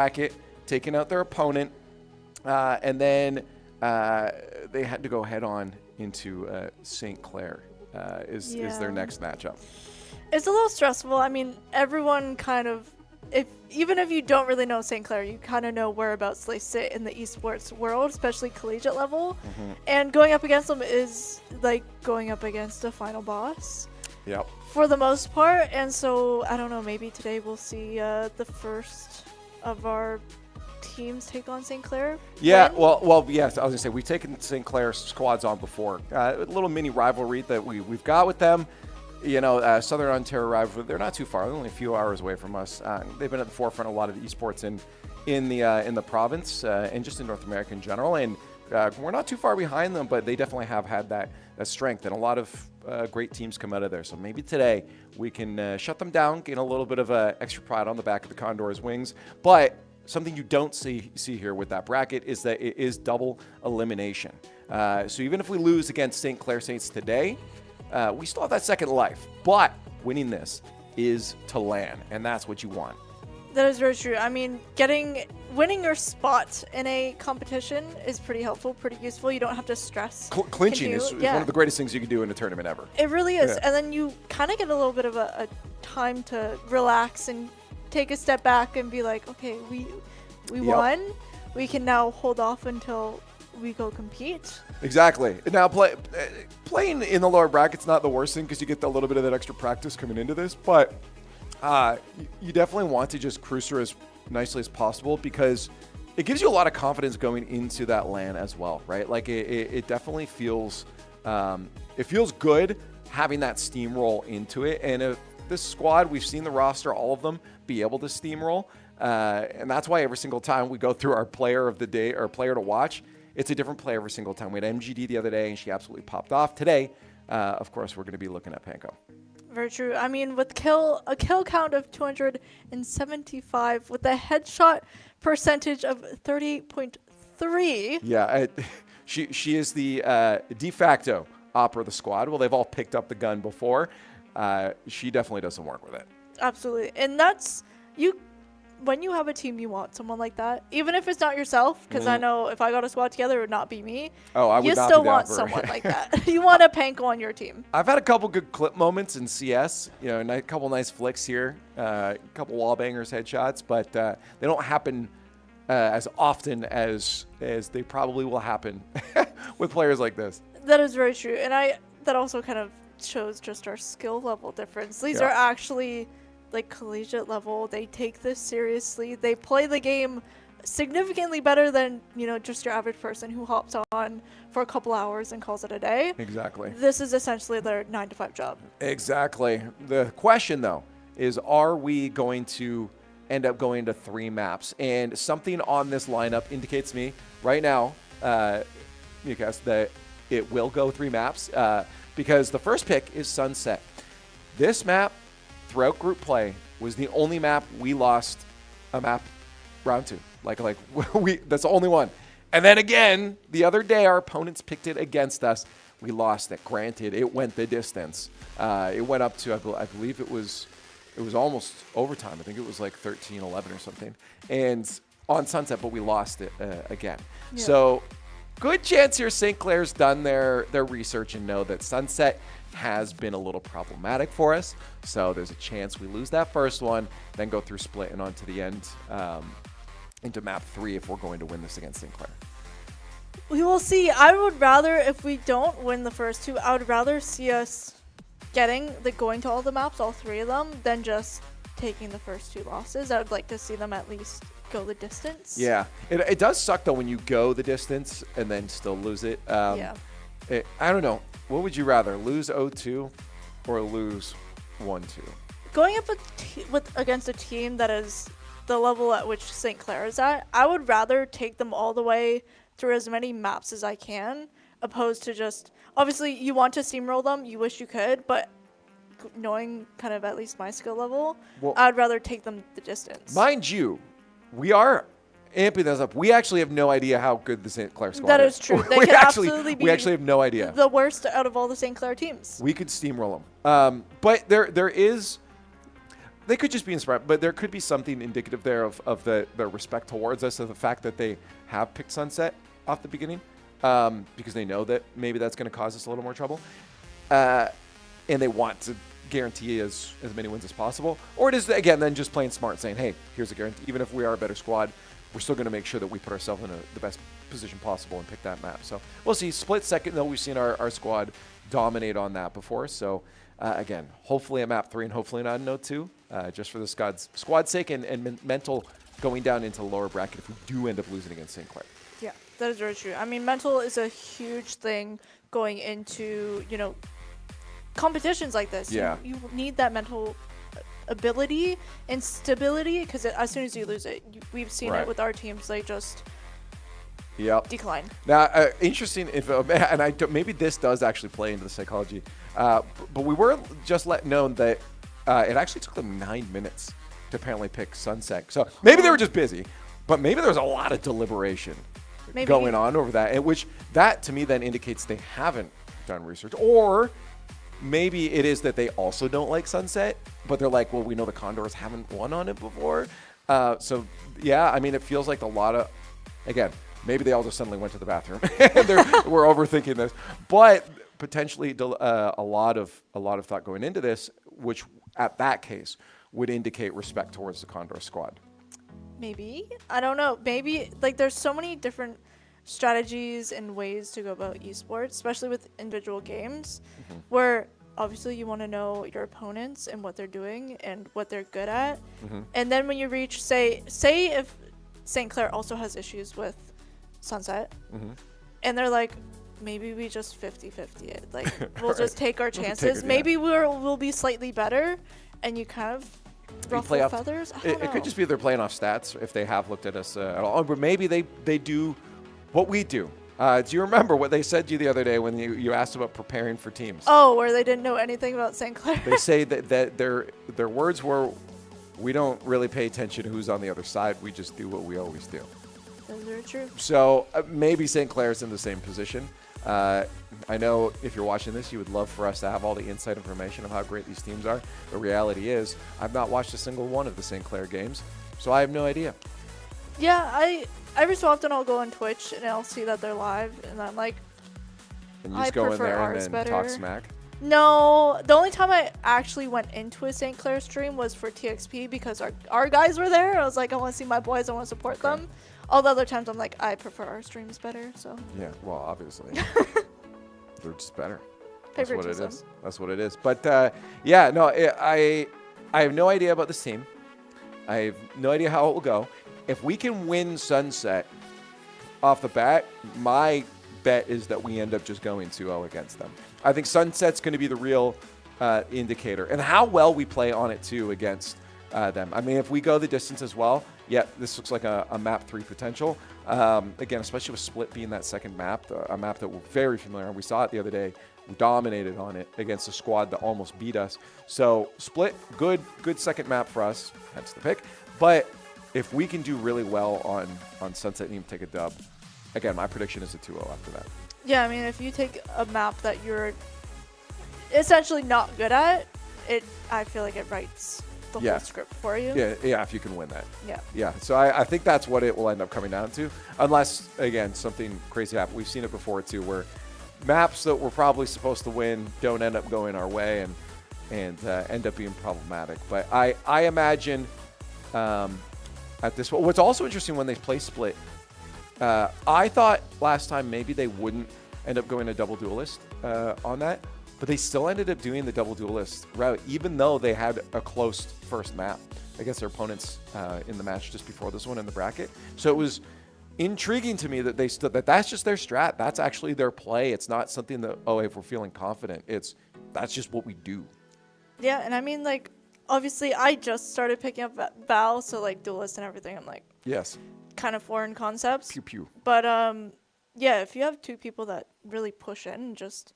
bracket, taking out their opponent, and then they had to go head on into St. Clair is their next matchup. It's a little stressful. I mean, everyone kind of, even if you don't really know St. Clair, you kind of know whereabouts they sit in the esports world, especially collegiate level. And going up against them is like going up against a final boss. Yep. For the most part. And so, I don't know, maybe today we'll see the first of our teams take on St. Clair. Yeah, well, yes, I was going to say, we've taken St. Clair squads on before. A little mini rivalry that we've got with them. You know, Southern Ontario rivalry, they're not too far. They're only a few hours away from us. They've been at the forefront of a lot of the esports in the province and just in North America in general. And we're not too far behind them, but they definitely have had that strength. And a lot of great teams come out of there. So maybe today we can shut them down, gain a little bit of extra pride on the back of the Condors' wings. But something you don't see here with that bracket is that it is double elimination. So even if we lose against St. Clair Saints today, we still have that second life. But winning this is to land, and that's what you want. That is very true. I mean, winning your spot in a competition is pretty helpful, pretty useful. You don't have to stress. Clinching is one of the greatest things you can do in a tournament ever. It really is. Yeah. And then you kind of get a little bit of a time to relax and take a step back and be like, okay, we won. We can now hold off until we go compete. Exactly. Now, playing in the lower bracket's not the worst thing because you get a little bit of that extra practice coming into this, but you definitely want to just cruise through as nicely as possible because it gives you a lot of confidence going into that LAN as well, right? Like it definitely feels good having that steamroll into it. And if this squad, we've seen the roster, all of them be able to steamroll. And that's why every single time we go through our player of the day or player to watch, it's a different player every single time. We had MGD the other day, and she absolutely popped off. Today, of course, we're going to be looking at Panko. Very true. I mean, with a kill count of 275, with a headshot percentage of 38.3. Yeah, she is the de facto opera of the squad. Well, they've all picked up the gun before. She definitely does some work with it. Absolutely. And that's when you have a team, you want someone like that, even if it's not yourself, because I know if I got a squad together, it would not be me. Oh, I would you not still be down want for someone like that. You want a Panko on your team. I've had a couple good clip moments in CS, a couple nice flicks here, a couple wall bangers, headshots, but they don't happen as often as they probably will happen with players like this. That is very true, and that also kind of shows just our skill level difference. These are actually like collegiate level. They take this seriously. They play the game significantly better than just your average person who hops on for a couple hours and calls it a day. Exactly. This is essentially their 9-to-5 job. Exactly. The question though is, are we going to end up going to 3 maps? And something on this lineup indicates me right now, Mikas, that it will go 3 maps because the first pick is Sunset. This map, throughout group play, was the only map we lost a map round to. Like that's the only one. And then again, the other day, our opponents picked it against us. We lost it. Granted, it went the distance. It went up to, I believe it was almost overtime. I think it was like 13-11 or something. And on Sunset, but we lost it again. Yeah. So good chance here St. Clair's done their research and know that Sunset has been a little problematic for us. So there's a chance we lose that first one, then go through split and on to the end into map 3 if we're going to win this against St. Clair. We will see. I would rather, if we don't win the first 2, I would rather see us going to all the maps, all 3 of them, than just taking the first 2 losses. I would like to see them at least go the distance. Yeah. It does suck though when you go the distance and then still lose it. I don't know. What would you rather, lose 0-2 or lose 1-2? Going up against a team that is the level at which St. Clair is at, I would rather take them all the way through as many maps as I can, opposed to just, obviously you want to steamroll them, you wish you could, but knowing kind of at least my skill level, I'd rather take them the distance. Mind you, we are amping this up. We actually have no idea how good the St. Clair squad is. That is true. They could absolutely be. We actually have no idea. The worst out of all the St. Clair teams. We could steamroll them. But there is. They could just be inspired, but there could be something indicative there of their respect towards us, of the fact that they have picked Sunset off the beginning, because they know that maybe that's going to cause us a little more trouble, and they want to guarantee as many wins as possible. Or it is, again, then just playing smart, saying, hey, here's a guarantee. Even if we are a better squad, we're still going to make sure that we put ourselves in the best position possible and pick that map. So we'll see. Split second, though, we've seen our squad dominate on that before. So, again, hopefully a map 3 and hopefully not a Node 2, just for the squad's sake and mental going down into the lower bracket if we do end up losing against St. Clair. Yeah, that is very true. I mean, mental is a huge thing going into, competitions like this. Yeah. You need that mental ability and stability, because as soon as you lose it, we've seen Right. it with our teams. They just decline. Now, interesting, maybe this does actually play into the psychology, but we were just let known that it actually took them 9 minutes to apparently pick Sunset. So maybe they were just busy, but maybe there was a lot of deliberation going on over that, and which that to me then indicates they haven't done research, or maybe it is that they also don't like Sunset, but they're like, well, we know the Condors haven't won on it before. So, yeah, I mean, it feels like a lot of, again, maybe they all just suddenly went to the bathroom. We're overthinking this. But potentially a lot of thought going into this, which at that case would indicate respect towards the Condor squad. Maybe. I don't know. Maybe, there's so many different strategies and ways to go about esports, especially with individual games, where obviously you want to know your opponents and what they're doing and what they're good at. And then when you reach, say if St. Clair also has issues with Sunset, and they're like, maybe we just 50-50 it. We'll just take our chances. Maybe we'll be slightly better, and you kind of ruffle feathers. It could just be they're playing off stats if they have looked at us at all. But maybe they do what we do. Do you remember what they said to you the other day when you asked about preparing for teams? Oh, where they didn't know anything about St. Clair. They say that their words were, we don't really pay attention to who's on the other side. We just do what we always do. That's very true. So maybe St. Clair's in the same position. I know if you're watching this, you would love for us to have all the inside information of how great these teams are. The reality is, I've not watched a single one of the St. Clair games, so I have no idea. Yeah, every so often I'll go on Twitch and I'll see that they're live, and I'm like, And you just go in there and then talk smack? No, the only time I actually went into a St. Clair stream was for TXP because our guys were there. I was like, I want to see my boys, I want to support them. All the other times I'm like, I prefer our streams better, so. Yeah, well, obviously. They're just better. That's what it is. That's what it is. But, yeah, no, I have no idea about this team. I have no idea how it will go. If we can win Sunset off the bat, my bet is that we end up just going 2-0 against them. I think Sunset's going to be the real indicator. And how well we play on it, too, against them. I mean, if we go the distance as well, yeah, this looks like a map 3 potential. Again, especially with Split being that second map, a map that we're very familiar with. We saw it the other day. We dominated on it against a squad that almost beat us. So Split, good second map for us. Hence the pick. But if we can do really well on Sunset and even take a dub, again, my prediction is a 2-0 after that. Yeah, I mean, if you take a map that you're essentially not good at, I feel like it writes the whole script for you. Yeah, if you can win that. Yeah. So I think that's what it will end up coming down to, unless, again, something crazy happens. We've seen it before, too, where maps that we're probably supposed to win don't end up going our way and end up being problematic. But I imagine at this point, what's also interesting when they play Split, I thought last time maybe they wouldn't end up going to double duelist on that, but they still ended up doing the double duelist route, even though they had a close first map against their opponents in the match just before this one in the bracket. So it was intriguing to me that that's just their strat. That's actually their play. It's not something that, if we're feeling confident, that's just what we do. Yeah, and I mean, obviously I just started picking up Val, so duelist and everything, I'm like, yes, kind of foreign concepts. Pew pew. But yeah, if you have two people that really push in and just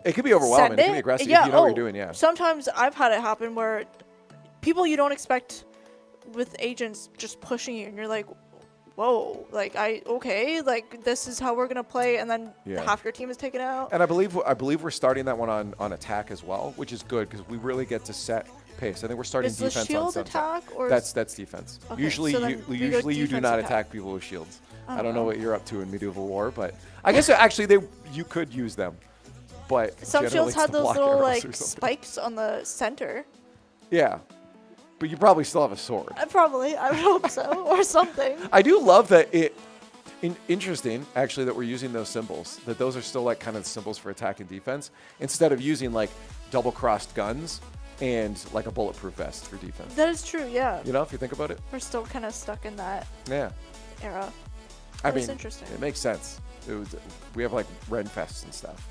it could be overwhelming. It can be aggressive if you know what you're doing. Yeah. Sometimes I've had it happen where people you don't expect with agents just pushing you, and you're like, whoa, this is how we're gonna play, and then half your team is taken out. And I believe we're starting that one on attack as well, which is good because we really get to set pace. I think we're starting Is the defense on shield sunset. attack or That's defense. Okay, Usually, so then we go usually you do defense not attack. attack people with shields. I don't know know. what you're up to in medieval war, but I guess actually you could use them. But some generally shields it's had to those block little arrows like or something. spikes on the center. Yeah, but you probably still have a sword. Probably, I would hope so, or something. I do love that interesting, actually, that we're using those symbols. That those are still like kind of symbols for attack and defense, instead of using like double-crossed guns and like a bulletproof vest for defense. That is true, yeah. You know, if you think about it. We're still kind of stuck in that Yeah. era. I That's mean, interesting. it makes sense. We have like Ren Fests and stuff.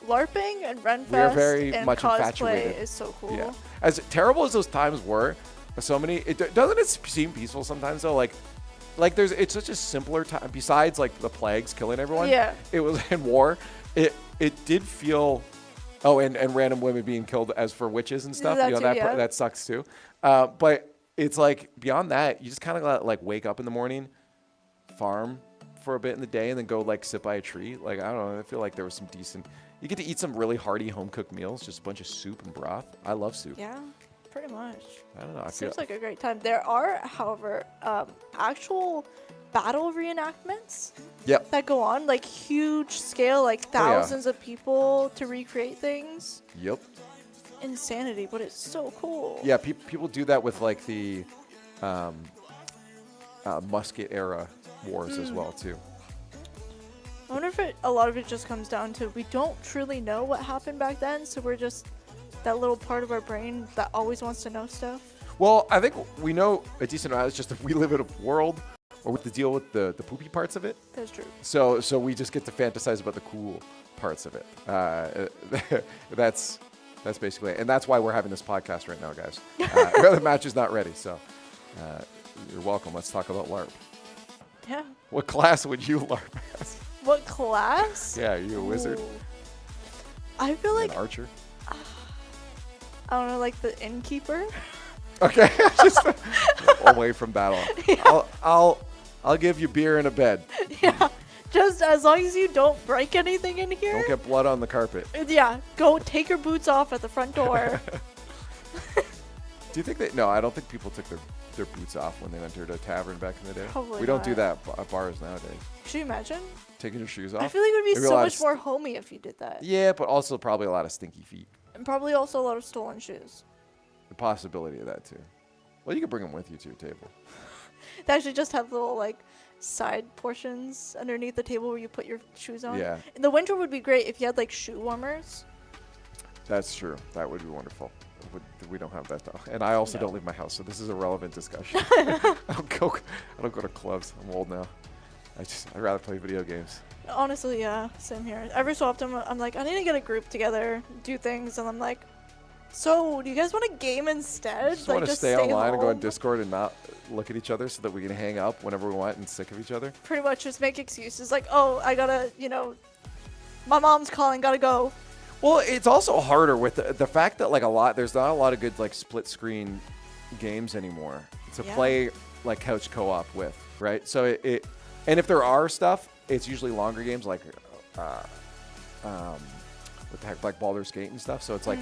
LARPing and Renfest We are very and much cosplay infatuated. is so cool. Yeah. As terrible as those times were, so many. Doesn't it seem peaceful sometimes though? It's such a simpler time. Besides like the plagues killing everyone. Yeah. It was in war. It did feel. Oh, and random women being killed as for witches and stuff. That You know, too, yeah. that sucks too. But it's like beyond that, you just kind of like wake up in the morning, farm for a bit in the day, and then go like sit by a tree. Like I don't know. I feel like there was some decent. You get to eat some really hearty home cooked meals, just a bunch of soup and broth. I love soup. Yeah, pretty much. I don't know. I feel Seems like a great time. There are, however, actual battle reenactments Yep. that go on, like huge scale, like Oh, yeah. thousands of people to recreate things. Yep. Insanity, but it's so cool. Yeah, people do that with like the musket era wars as well too. I wonder if a lot of it just comes down to we don't truly know what happened back then, so we're just that little part of our brain that always wants to know stuff. Well, I think we know a decent amount. It's just that we live in a world where we have to deal with the poopy parts of it. That's true. So we just get to fantasize about the cool parts of it. That's basically it. And that's why we're having this podcast right now, guys. The match is not ready, so you're welcome. Let's talk about LARP. Yeah. What class would you LARP as? What class? Yeah, are you a wizard? Ooh. I feel like An archer? I don't know, like the innkeeper. Okay, just away from battle. Yeah. I'll give you beer and a bed. Yeah. Just as long as you don't break anything in here. Don't get blood on the carpet. Yeah. Go take your boots off at the front door. Do you think they? No, I don't think people took their boots off when they entered a tavern back in the day. Probably we don't do not. that at bars nowadays. Could you imagine? Taking your shoes off. I feel like it would be Maybe a so lot much of more homey if you did that. Yeah, but also probably a lot of stinky feet. And probably also a lot of stolen shoes. The possibility of that too. Well, you could bring them with you to your table. They actually just have little like side portions underneath the table where you put your shoes on. Yeah. In the winter would be great if you had like shoe warmers. That's true. That would be wonderful. We don't have that though, and I also No. don't leave my house, so this is a relevant discussion. I don't go to clubs. I'm old now. I'd rather play video games. Honestly, yeah, same here. Every so often, I'm like, I need to get a group together, do things, and I'm like, so do you guys want to game instead? Just want to just stay online and go on home? Discord and not look at each other, so that we can hang up whenever we want and sick of each other. Pretty much just make excuses like, oh, I gotta, my mom's calling, gotta go. Well, it's also harder with the fact that like there's not a lot of good like split screen games anymore to Yeah. play like couch co-op with, right? So and if there are stuff, it's usually longer games like what the heck, like Baldur's Gate and stuff. So it's like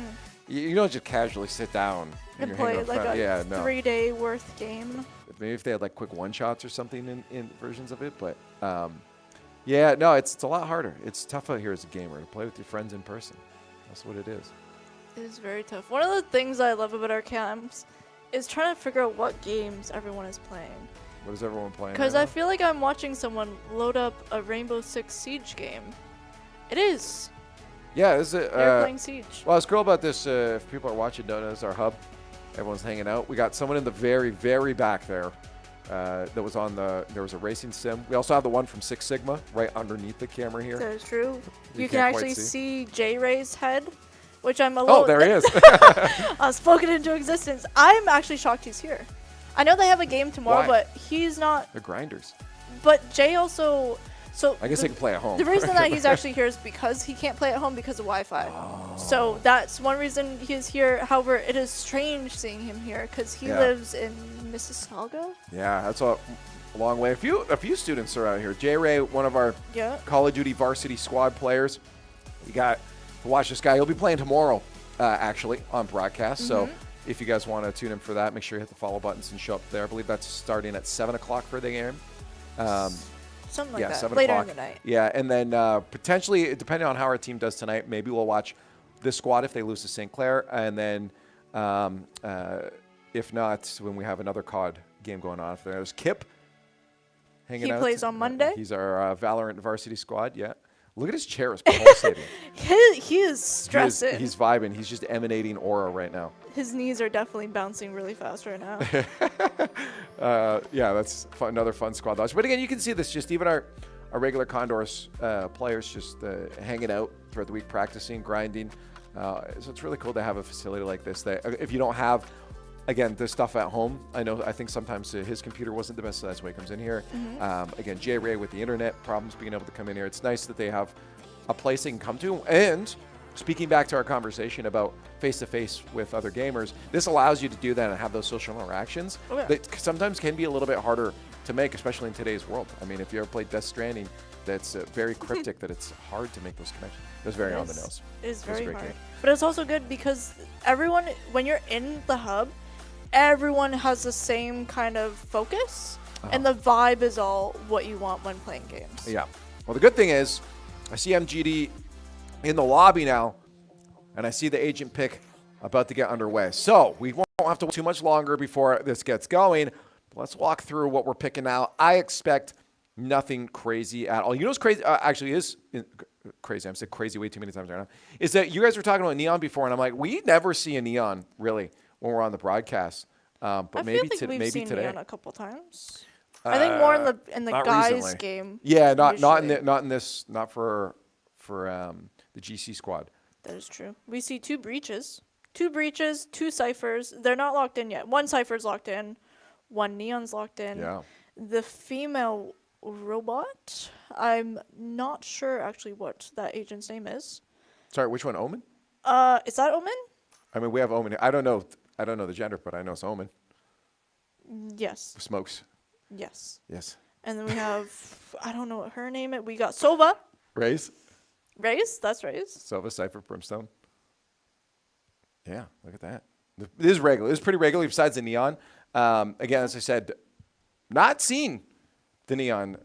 you don't just casually sit down And you're play hanging like out a no. 3-day worth game. Maybe if they had like quick one shots or something in versions of it, but yeah, no, it's a lot harder. It's tough out here as a gamer to play with your friends in person. That's what it is. It is very tough. One of the things I love about our camps is trying to figure out what games everyone is playing. What is everyone playing? Because right I now? feel like I'm watching someone load up a Rainbow Six Siege game. It is. Yeah, this is They're playing Siege. well, it's cool about this. If people are watching, don't know, it's our hub. Everyone's hanging out. We got someone in the very, very back there. That was on there was a racing sim. We also have the one from Six Sigma right underneath the camera here. That is true. You can can't quite actually see J Ray's head, which I'm a Oh, little. there he is. Spoken into existence. I'm actually shocked he's here. I know they have a game tomorrow, Why? but he's not. They're grinders. But Jay also. So I guess they can play at home. the reason that he's actually here is because he can't play at home because of Wi-Fi. Oh. So that's one reason he's here. However, it is strange seeing him here because he Yeah. lives in Mississauga. Yeah, that's a long way. A few students around here. J Ray, one of our Yeah. Call of Duty varsity squad players. You got to watch this guy. He'll be playing tomorrow, actually, on broadcast. So if you guys want to tune in for that, make sure you hit the follow buttons and show up there. I believe that's starting at 7 o'clock for the game. Something like yeah, that. 7 Later o'clock. in the night. Yeah, and then potentially, depending on how our team does tonight, maybe we'll watch this squad if they lose to St. Clair, and then if not, when we have another COD game going on. If there's Kip hanging out. He plays on Monday. He's our Valorant varsity squad. Yeah. Look at his chair. It's pulsating. He is stressing. He's vibing. He's just emanating aura right now. His knees are definitely bouncing really fast right now. Yeah, that's another fun squad watch. But again, you can see this. Just even our regular Condors players just hanging out throughout the week, practicing, grinding. So it's really cool to have a facility like this. That if you don't have, again, this stuff at home, I think sometimes his computer wasn't the best, so that's why he comes in here. Again, J Ray with the internet problems, being able to come in here. It's nice that they have a place they can come to. And speaking back to our conversation about face-to-face with other gamers, this allows you to do that and have those social interactions that sometimes can be a little bit harder to make, especially in today's world. I mean, if you ever played Death Stranding, that's very cryptic that it's hard to make those connections. It was very on the nose. It is very hard. Game. But it's also good because everyone, when you're in the hub, everyone has the same kind of focus, and the vibe is all what you want when playing games. Yeah. Well, the good thing is, I see MGD in the lobby now, and I see the agent pick about to get underway. So we won't have to wait too much longer before this gets going. Let's walk through what we're picking out. I expect nothing crazy at all. You know what's crazy? Actually, is crazy. I've said crazy way too many times right now. Is that you guys were talking about neon before, and I'm like, we never see a neon really when we're on the broadcast. But maybe we've seen today. Neon a couple times. I think more in the guys recently. game. Yeah, not in this, not for the GC squad. That is true. We see two breaches, two ciphers. They're not locked in yet. One cipher's locked in, one neon's locked in. Yeah. The female robot, I'm not sure actually what that agent's name is. Sorry, which one? Omen? Is that Omen? I mean, we have Omen. I don't know the gender, but I know it's Omen. Yes. Smokes. Yes. Yes. And then we have, I don't know what her name is. We got Sova. Raze. That's Raze. Sova, Cypher, Brimstone. Yeah, look at that. It is regular. It's pretty regular besides the neon. Again, as I said, not seen the neon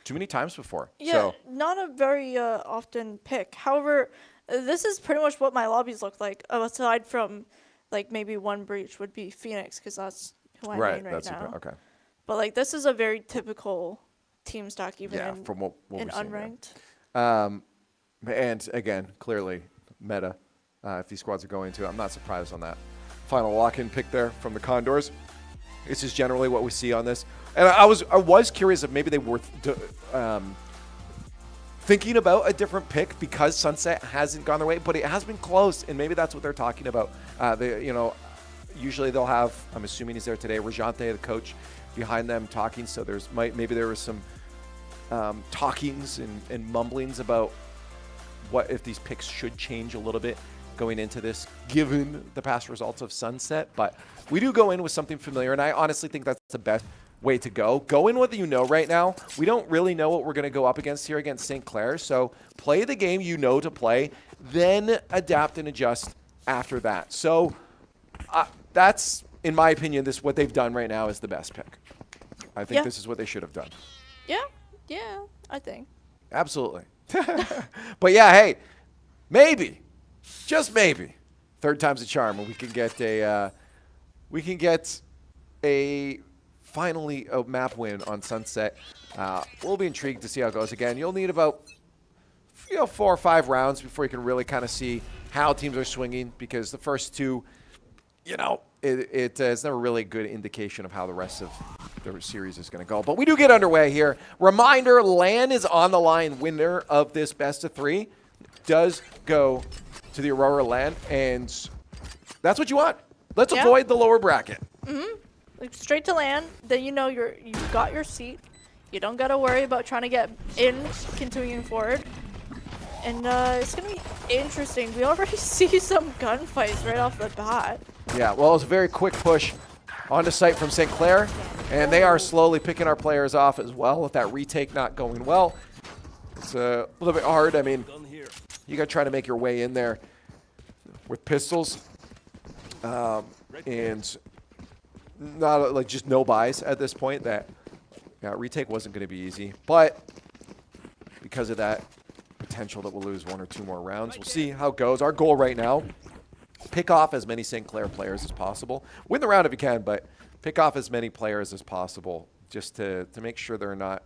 too many times before. Yeah, so. Not a very often pick. However, this is pretty much what my lobbies look like, aside from like maybe one breach would be Phoenix, because that's who I main right now. Okay. But like this is a very typical team stack, even from what in we're seeing, unranked. And again, clearly meta. If these squads are going to, I'm not surprised on that final lock-in pick there from the Condors. This is generally what we see on this. And I was curious if maybe they were thinking about a different pick because Sunset hasn't gone their way, but it has been close, and maybe that's what they're talking about. Usually they'll have, I'm assuming he's there today, Rajante, the coach, behind them talking. So maybe there was some talkings and mumblings about what if these picks should change a little bit going into this, given the past results of Sunset. But we do go in with something familiar, and I honestly think that's the best way to go. Go in with what you know right now. We don't really know what we're going to go up against here against St. Clair, so play the game you know to play, then adapt and adjust after that. So that's, in my opinion, what they've done right now is the best pick. I think this is what they should have done. Yeah, I think. Absolutely. But yeah, hey, maybe, just maybe, third time's a charm, and we can get a finally a map win on Sunset. We'll be intrigued to see how it goes. Again, you'll need about 4 or 5 rounds before you can really kind of see how teams are swinging, because the first two, it's never really a good indication of how the rest of the series is going to go. But we do get underway here. Reminder, LAN is on the line. Winner of this best of 3 does go to the Aurora LAN, and that's what you want. Let's avoid the lower bracket. Like straight to LAN, then you got your seat. You don't got to worry about trying to get in, continuing forward. And it's going to be interesting. We already see some gunfights right off the bat. Yeah, well, it's a very quick push onto site from St. Clair, and they are slowly picking our players off as well with that retake not going well. It's a little bit hard. I mean, you got to try to make your way in there with pistols. And not like just no buys at this point. That retake wasn't going to be easy, but because of that potential that we'll lose 1 or 2 more rounds, we'll see how it goes. Our goal right now, pick off as many St. Clair players as possible. Win the round if you can, but pick off as many players as possible just to make sure they're not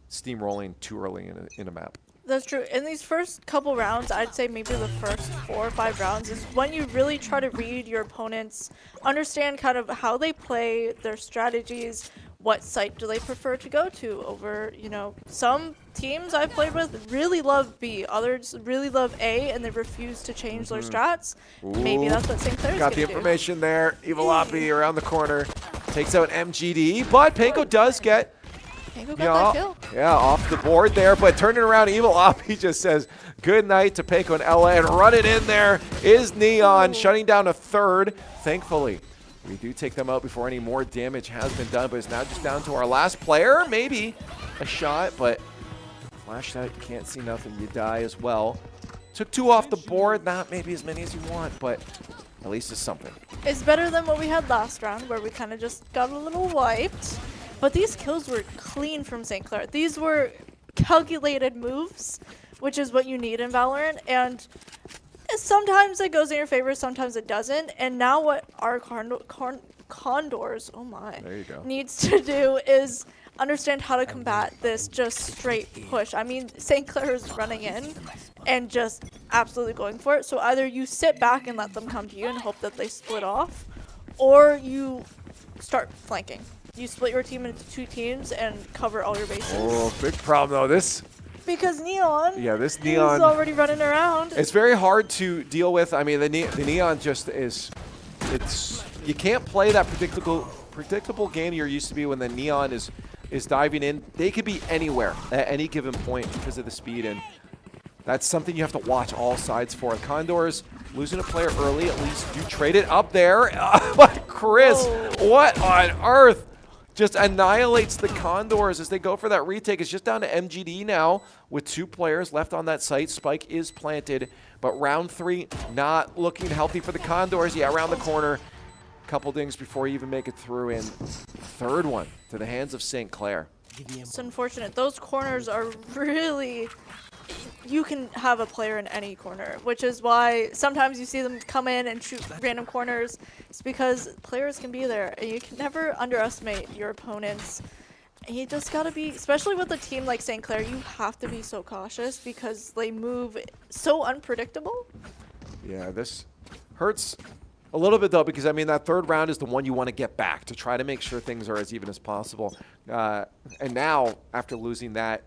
steamrolling too early in a map. That's true. In these first couple rounds, I'd say maybe the first 4 or 5 rounds is when you really try to read your opponents, understand kind of how they play, their strategies, what site do they prefer to go to over, you know, some teams I've played with really love B, others really love A, and they refuse to change their strats. Ooh. Maybe that's what St. Clair's Got the information there. Evil Oppie around the corner takes out MGD, but Panko does get Panko got that kill. Yeah, off the board there, but turning around, Evil Oppie just says good night to Panko and Ella, and running in there is Neon, shutting down a third. Thankfully, we do take them out before any more damage has been done, but it's now just down to our last player. Maybe a shot, but flash shot, you can't see nothing. You die as well. Took 2 off the board, not maybe as many as you want, but at least it's something. It's better than what we had last round, where we kind of just got a little wiped. But these kills were clean from St. Clair. These were calculated moves, which is what you need in Valorant. And sometimes it goes in your favor, sometimes it doesn't. And now what our Condors, oh my, there you go, needs to do is understand how to combat this just straight push. I mean, St. Clair is running in and just absolutely going for it. So either you sit back and let them come to you and hope that they split off, or you start flanking. You split your team into 2 teams and cover all your bases. Oh, big problem though. This because Neon. Yeah, this Neon is already running around. It's very hard to deal with. I mean, the Neon just is. You can't play that predictable game you're used to be when the Neon is diving in. They could be anywhere at any given point because of the speed, and that's something you have to watch all sides for. Condors losing a player early, at least you trade it up there. But Chris, what on earth? Just annihilates the Condors as they go for that retake. It's just down to MGD now with 2 players left on that site. Spike is planted, but round 3 not looking healthy for the Condors. Yeah, around the corner. Couple dings before you even make it through, and 3rd one to the hands of St. Clair. It's unfortunate. Those corners are really... You can have a player in any corner, which is why sometimes you see them come in and shoot random corners. It's because players can be there, and you can never underestimate your opponents. And you just gotta be, especially with a team like St. Clair, you have to be so cautious because they move so unpredictable. Yeah, this hurts a little bit though, because I mean that 3rd round is the one you want to get back to try to make sure things are as even as possible. And now, after losing that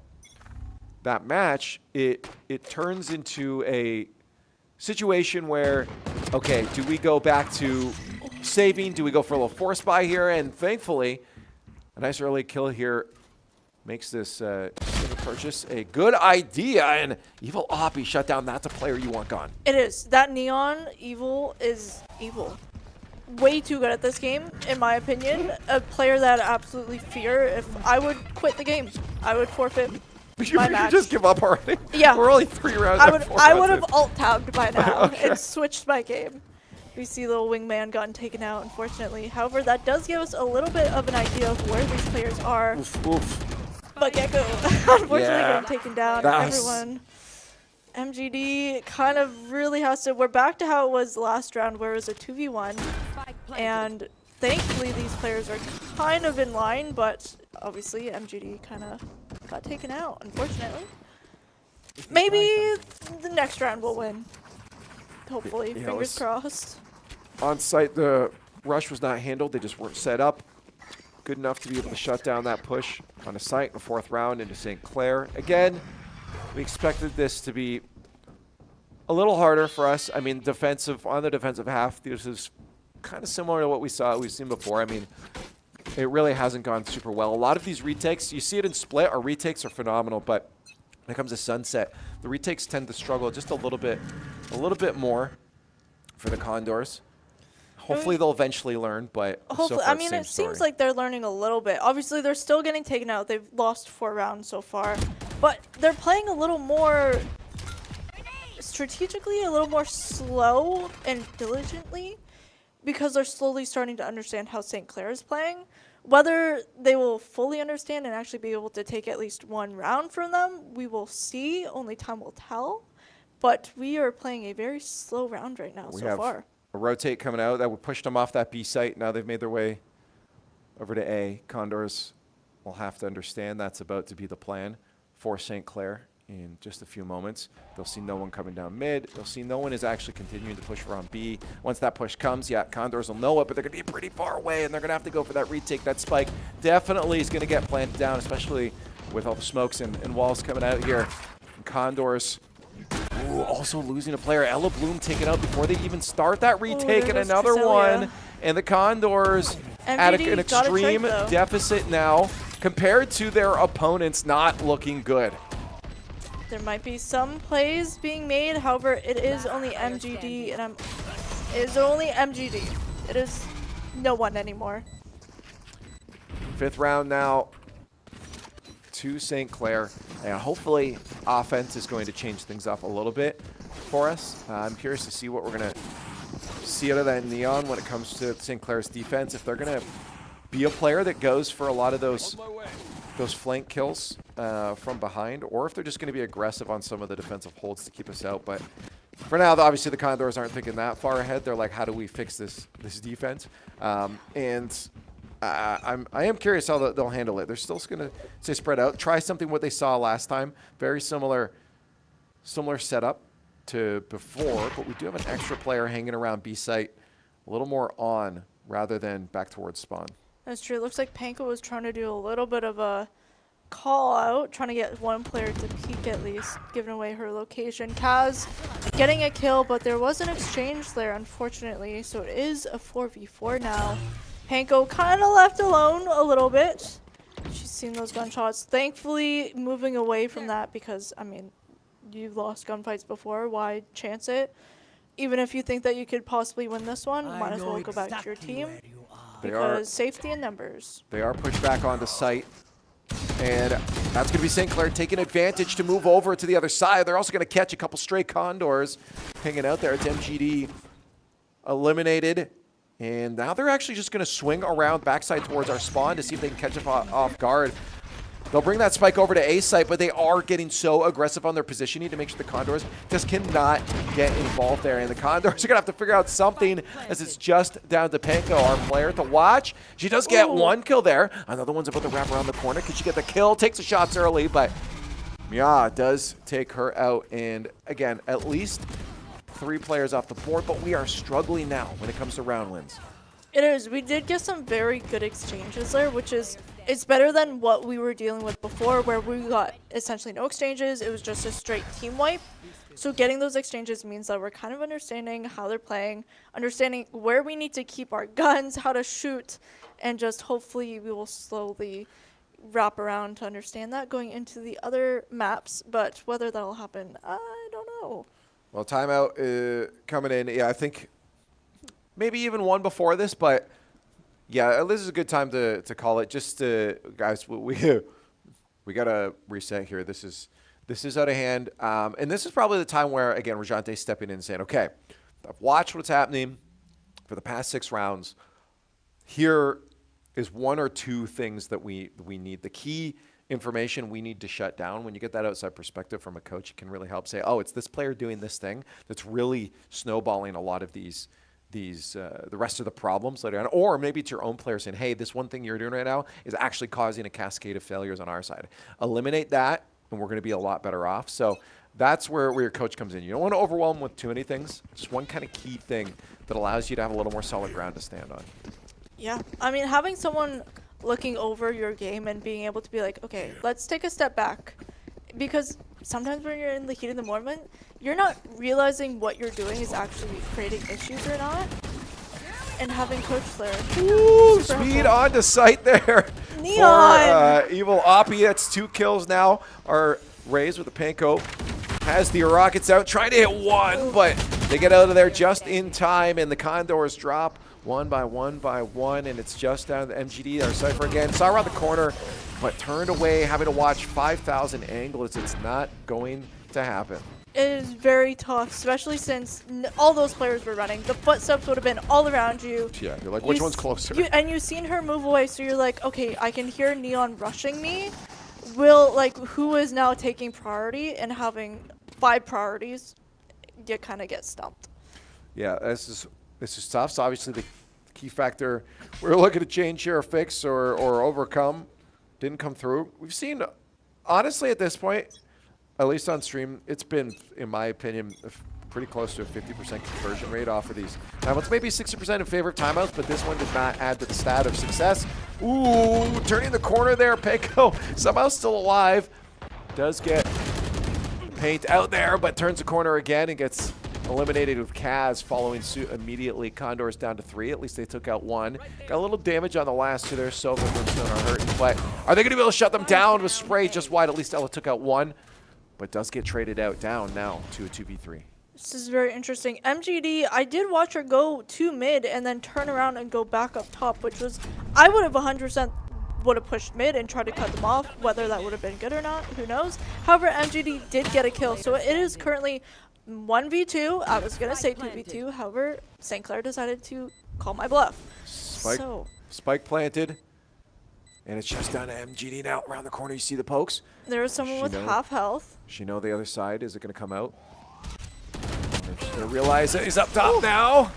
match, it turns into a situation where, okay, do we go back to saving? Do we go for a little force buy here? And thankfully, a nice early kill here makes this purchase a good idea. And Evil Oppie shut down. That's a player you want gone. It is. That Neon Evil is evil. Way too good at this game, in my opinion. A player that I absolutely fear. If I would quit the game, I would forfeit. You just give up already? Yeah. We're only 3 rounds. I would have alt-tabbed by now Okay. and switched my game. We see little wingman gotten taken out, unfortunately. However, that does give us a little bit of an idea of where these players are. Oof. But Gecko, unfortunately, getting taken down. Everyone. MGD kind of really has to... We're back to how it was last round, where it was a 2v1. And thankfully, these players are kind of in line, but obviously, MGD kind of got taken out, unfortunately. Maybe the next round will win. Hopefully, Yeah, fingers crossed. On site, the rush was not handled. They just weren't set up good enough to be able to shut down that push on a site in the 4th round into St. Clair. Again, we expected this to be a little harder for us. I mean, on the defensive half, this is kind of similar to what we've seen before. I mean, it really hasn't gone super well. A lot of these retakes, you see it in Split, our retakes are phenomenal, but when it comes to Sunset, the retakes tend to struggle just a little bit more for the Condors. Hopefully they'll eventually learn, but hopefully, so far I mean, it seems like they're learning a little bit. Obviously, they're still getting taken out. They've lost 4 rounds so far, but they're playing a little more strategically, a little more slow and diligently. because they're slowly starting to understand how St. Clair is playing. Whether they will fully understand and actually be able to take at least one round from them, we will see. Only time will tell. But we are playing a very slow round right now so far. A rotate coming out that would push them off that B site. Now they've made their way over to A. Condors will have to understand that's about to be the plan for St. Clair in just a few moments. They'll see no one coming down mid. They'll see no one is actually continuing to push around B. Once that push comes, yeah, Condors will know it, but they're going to be pretty far away, and they're going to have to go for that retake. That spike definitely is going to get planted down, especially with all the smokes and walls coming out here. And Condors also losing a player. Ella Bloom taken out before they even start that retake, and another one. And the Condors at an extreme deficit now compared to their opponents, not looking good. There might be some plays being made, however, it is only MGD, and it is only MGD. It is no one anymore. 5th round now to St. Clair, and hopefully offense is going to change things up a little bit for us. I'm curious to see what we're going to see out of that Neon when it comes to St. Clair's defense. If they're going to be a player that goes for a lot of those flank kills from behind, or if they're just going to be aggressive on some of the defensive holds to keep us out. But for now, obviously the Condors aren't thinking that far ahead. They're like, how do we fix this defense? I am curious how they'll handle it. They're still going to say spread out, try something what they saw last time. Very similar setup to before, but we do have an extra player hanging around B site, a little more on rather than back towards spawn. That's true. It looks like Panko was trying to do a little bit of a call out, trying to get one player to peek at least, giving away her location. Kaz getting a kill, but there was an exchange there, unfortunately, so it is a 4v4 now. Panko kind of left alone a little bit. She's seen those gunshots. Thankfully, moving away from that because, I mean, you've lost gunfights before. Why chance it? Even if you think that you could possibly win this one, might as well go back to your team. Because safety in numbers. They are pushed back onto site. And that's going to be St. Clair taking advantage to move over to the other side. They're also going to catch a couple stray Condors hanging out there. It's MGD eliminated. And now they're actually just going to swing around backside towards our spawn to see if they can catch us off guard. They'll bring that spike over to A site, but they are getting so aggressive on their positioning to make sure the Condors just cannot get involved there. And the Condors are going to have to figure out something as it's just down to Panko, our player, to watch. She does get one kill there. Another one's about to wrap around the corner. Can she get the kill? Takes the shots early, but Mia does take her out. And again, at least 3 players off the board, but we are struggling now when it comes to round wins. It is. We did get some very good exchanges there, which is, it's better than what we were dealing with before, where we got essentially no exchanges. It was just a straight team wipe. So getting those exchanges means that we're kind of understanding how they're playing, understanding where we need to keep our guns, how to shoot, and just hopefully we will slowly wrap around to understand that going into the other maps. But whether that'll happen, I don't know. Well, timeout coming in. Yeah, I think maybe even one before this, but yeah, this is a good time to call it. Just guys, we got to reset here. This is out of hand, and this is probably the time where again Rajante's stepping in and saying, "Okay, I've watched what's happening for the past 6 rounds. Here is 1 or 2 things that we need. The key information we need to shut down. When you get that outside perspective from a coach, it can really help say, oh, it's this player doing this thing that's really snowballing a lot of the rest of the problems later on. Or maybe it's your own player saying, hey, this one thing you're doing right now is actually causing a cascade of failures on our side. Eliminate that, and we're going to be a lot better off. So that's where your coach comes in. You don't want to overwhelm them with too many things. Just one kind of key thing that allows you to have a little more solid ground to stand on. Yeah, I mean, having someone looking over your game and being able to be like, okay, let's take a step back. Because sometimes when you're in the heat of the moment, you're not realizing what you're doing is actually creating issues or not. And having Coach Clair. Ooh, speed onto site there. Neon! For Evil Oppie. That's 2 kills now. Our Rays with the Panko has the rockets out, trying to hit 1, but they get out of there just in time, and the Condors drop 1 by 1 by 1, and it's just down to MGD, our Cypher again. Saw around the corner, but turned away, having to watch 5,000 angles. It's not going to happen. It is very tough, especially since all those players were running. The footsteps would have been all around you. Yeah, you're like, which one's closer? And you've seen her move away, so you're like, okay, I can hear Neon rushing me. Who is now taking priority and having 5 priorities? You kind of get stumped. Yeah, this is tough. So obviously the key factor we're looking to change here, or fix, or overcome, didn't come through. We've seen, honestly, at this point, at least on stream, it's been, in my opinion, pretty close to a 50% conversion rate off of these timeouts. Maybe 60% in favor of timeouts, but this one did not add to the stat of success. Ooh, turning the corner there. Peko somehow still alive. Does get paint out there, but turns the corner again and gets eliminated with Kaz following suit immediately. Condors down to 3. At least they took out 1. Got a little damage on the last 2 there. Sova and Brimstone are hurting, but are they going to be able to shut them down with spray just wide? At least Ella took out 1, but does get traded out down now to a 2v3. This is very interesting. MGD, I did watch her go to mid and then turn around and go back up top, which was, I would have 100% would have pushed mid and tried to cut them off. Whether that would have been good or not, who knows. However, MGD did get a kill, so it is currently 1v2. I was going to say 2v2. However, St. Clair decided to call my bluff. Spike planted. And it's just down to MGD now. Around the corner, you see the pokes. There is someone with half health. She know the other side. Is it going to come out? She's going to realize that he's up top now.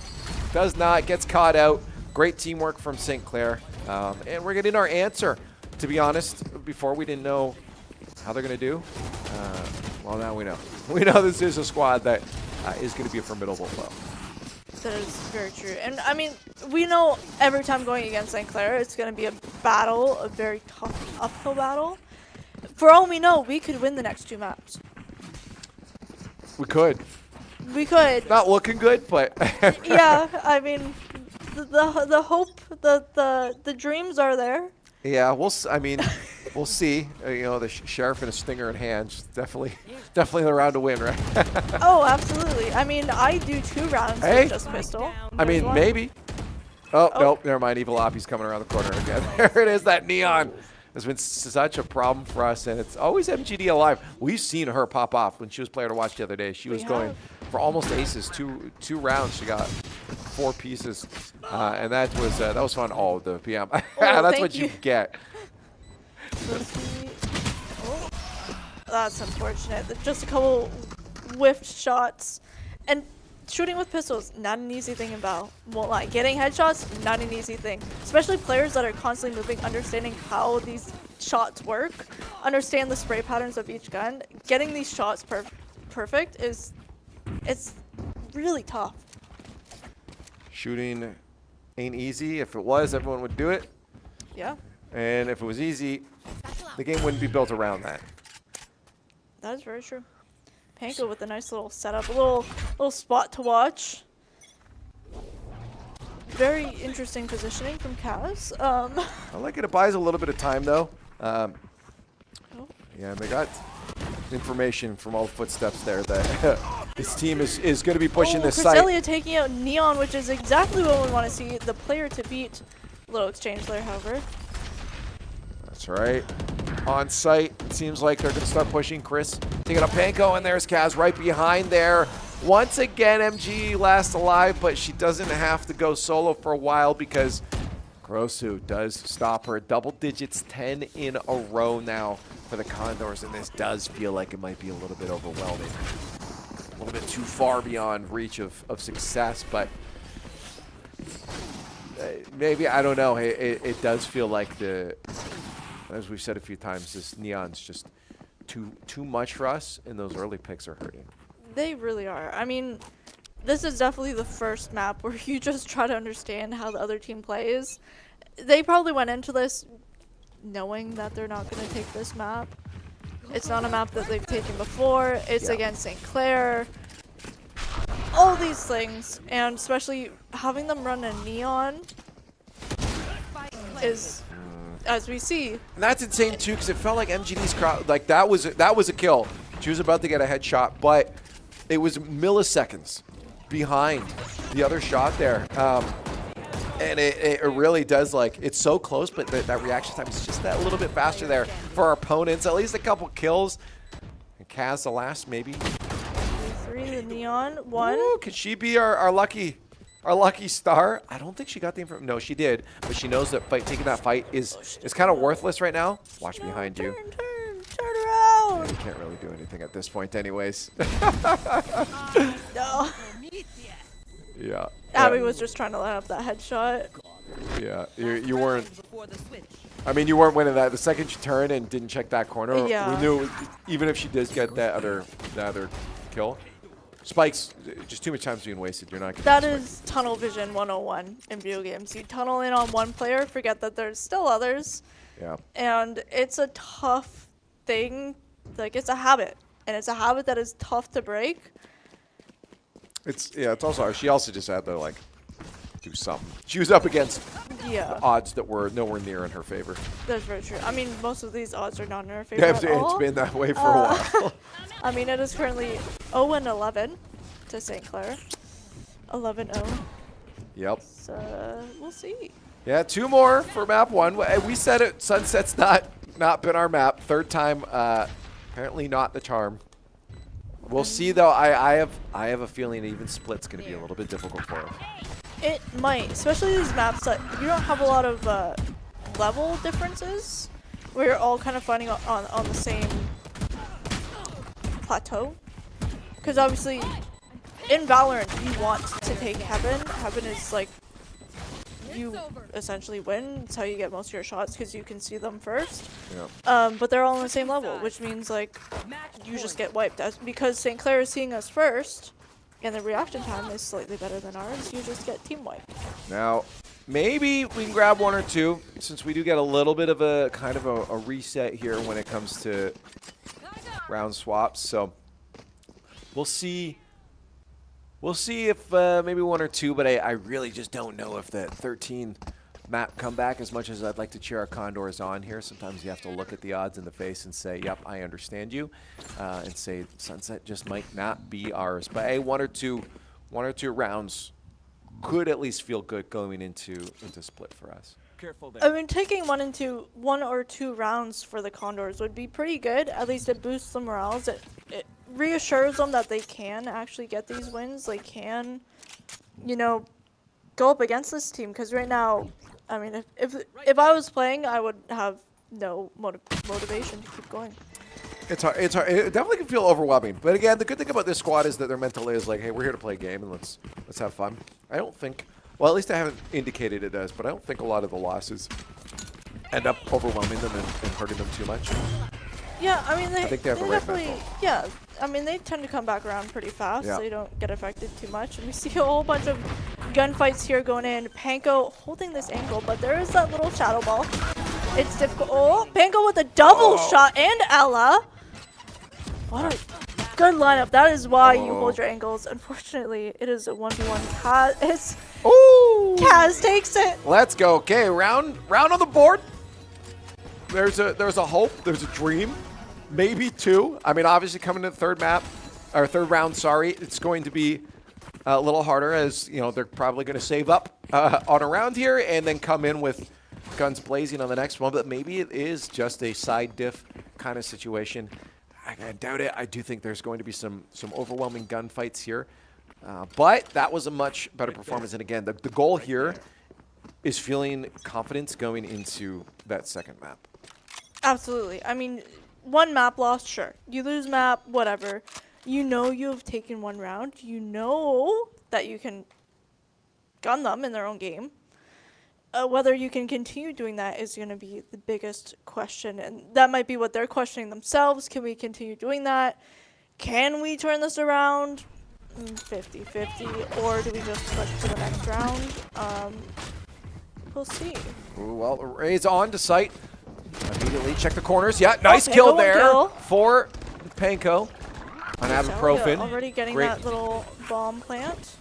Does not. Gets caught out. Great teamwork from St. Clair. And we're getting our answer. To be honest, before we didn't know how they're going to do. Well, now we know. We know this is a squad that is going to be a formidable foe. That is very true. And I mean, we know every time going against St. Clair, it's going to be a battle, a very tough uphill battle. For all we know, we could win the next 2 maps. We could. We could. Not looking good, but yeah, I mean, the hope, the dreams are there. Yeah, we'll see. You know, the sheriff and a stinger in hand, definitely the round to win, right? Oh, absolutely. I mean, I do 2 rounds with just pistol. I mean, maybe. Oh, nope, never mind. Evil Oppie's coming around the corner again. There it is, that neon. Has been such a problem for us, and it's always MGD alive. We've seen her pop off when she was player to watch the other day. She was going for almost aces. Two rounds, she got 4 pieces, and that was fun. Oh, the PM. That's what you get. Oh, that's unfortunate. Just a couple whiffed shots, and shooting with pistols, not an easy thing about. Won't lie. Getting headshots, not an easy thing. Especially players that are constantly moving, understanding how these shots work, understand the spray patterns of each gun. Getting these shots perfect it's really tough. Shooting ain't easy. If it was, everyone would do it. Yeah. And if it was easy, the game wouldn't be built around that. That is very true. Panko with a nice little setup, a little spot to watch. Very interesting positioning from Kaz. I like it. It buys a little bit of time, though. Yeah, they got information from all the footsteps there that this team is going to be pushing this site. Cresselia taking out Neon, which is exactly what we want to see. The player to beat. Little exchange there, however. That's right. On site, it seems like they're going to start pushing. Chris taking up Panko, and there's Kaz right behind there. Once again, MG last alive, but she doesn't have to go solo for a while because Grosu does stop her. Double digits, 10 in a row now for the Condors, and this does feel like it might be a little bit overwhelming. A little bit too far beyond reach of success, but maybe, I don't know. It does feel like as we've said a few times, this Neon's just too much for us, and those early picks are hurting. They really are. I mean, this is definitely the first map where you just try to understand how the other team plays. They probably went into this knowing that they're not going to take this map. It's not a map that they've taken before. It's against St. Clair. All these things, and especially having them run a Neon is, as we see. And that's insane too, because it felt like MGD's crowd, like that was a kill. She was about to get a headshot, but it was milliseconds behind the other shot there. And it really does, like, it's so close, but that reaction time is just that little bit faster there for our opponents. At least a couple kills. And Kaz the last, maybe The Neon, one. Ooh, could she be our lucky star? I don't think she got the information. No, she did, but she knows that taking that fight is kind of worthless right now. Watch behind you. Turn around. You can't really do anything at this point, anyways. No. Yeah. Abby was just trying to line up that headshot. Yeah, you weren't. I mean, you weren't winning that. The second you turned and didn't check that corner, Yeah. we knew even if she does get that other kill, spikes, just too much time's being wasted. You're not getting That is tunnel vision 101 in video games. You tunnel in on one player, forget that there's still others. Yeah. And it's a tough thing. Like, it's a habit. And it's a habit that is tough to break. It's also hard. She also just had to like do something. She was up against odds that were nowhere near in her favor. That's very true. I mean, most of these odds are not in her favor at all. It's been that way for a while. I mean, it is currently 0-11 to St. Clair. 11-0. Yep. So we'll see. Yeah, 2 more for map 1. We said it. Sunset's not been our map. Third time, apparently not the charm. We'll see though. I have a feeling even Split's going to be a little bit difficult for us. It might, especially these maps that you don't have a lot of level differences, where you're all kind of fighting on the same plateau. Because obviously, in Valorant, you want to take Heaven. Heaven is like, you essentially win. It's how you get most of your shots because you can see them first. Yeah. But they're all on the same level, which means like you just get wiped. Because St. Clair is seeing us first, and the reaction time is slightly better than ours, you just get team wiped. Now, maybe we can grab 1 or 2 since we do get a little bit of a kind of a reset here when it comes to round swaps. So we'll see. We'll see if maybe 1 or 2, but I really just don't know if the 13 map come back as much as I'd like to cheer our Condors on here. Sometimes you have to look at the odds in the face and say, yep, I understand you, and say Sunset just might not be ours. But hey, 1 or 2 rounds could at least feel good going into Split for us. I mean, taking 1 or 2 rounds for the Condors would be pretty good. At least it boosts the morals. It reassures them that they can actually get these wins. They can, you know, go up against this team. Because right now, I mean, if I was playing, I would have no motivation to keep going. It's hard. It's hard. It definitely can feel overwhelming. But again, the good thing about this squad is that their mental is like, hey, we're here to play a game and let's have fun. I don't think. Well, at least I haven't indicated it does, but I don't think a lot of the losses end up overwhelming them and hurting them too much. Yeah, I mean, they definitely, yeah, I mean, they tend to come back around pretty fast. Yeah. They don't get affected too much. And we see a whole bunch of gunfights here going in. Panko holding this angle, but there is that little shadow ball. It's difficult. Oh, Panko with a double shot and Ella. What a good lineup. That is why you hold your angles. Unfortunately, it is a 1v1. Kaz takes it. Let's go. Okay, round on the board. There's a hope. There's a dream. Maybe 2. I mean, obviously coming to the third round. Sorry, it's going to be a little harder as you know they're probably going to save up on a round here and then come in with guns blazing on the next one. But maybe it is just a side diff kind of situation. I doubt it. I do think there's going to be some overwhelming gunfights here. But that was a much better performance. And again, the goal here is feeling confidence going into that second map. Absolutely. I mean, 1 map loss, sure. You lose map, whatever. You know you have taken 1 round. You know that you can gun them in their own game. Whether you can continue doing that is going to be the biggest question. And that might be what they're questioning themselves. Can we continue doing that? Can we turn this around? 50-50. Or do we just push to the next round? We'll see. Ooh, well, Ray's on to site. Immediately check the corners. Yeah, nice Panko kill there kill. for Panko on ibuprofen. Already getting that little bomb plant.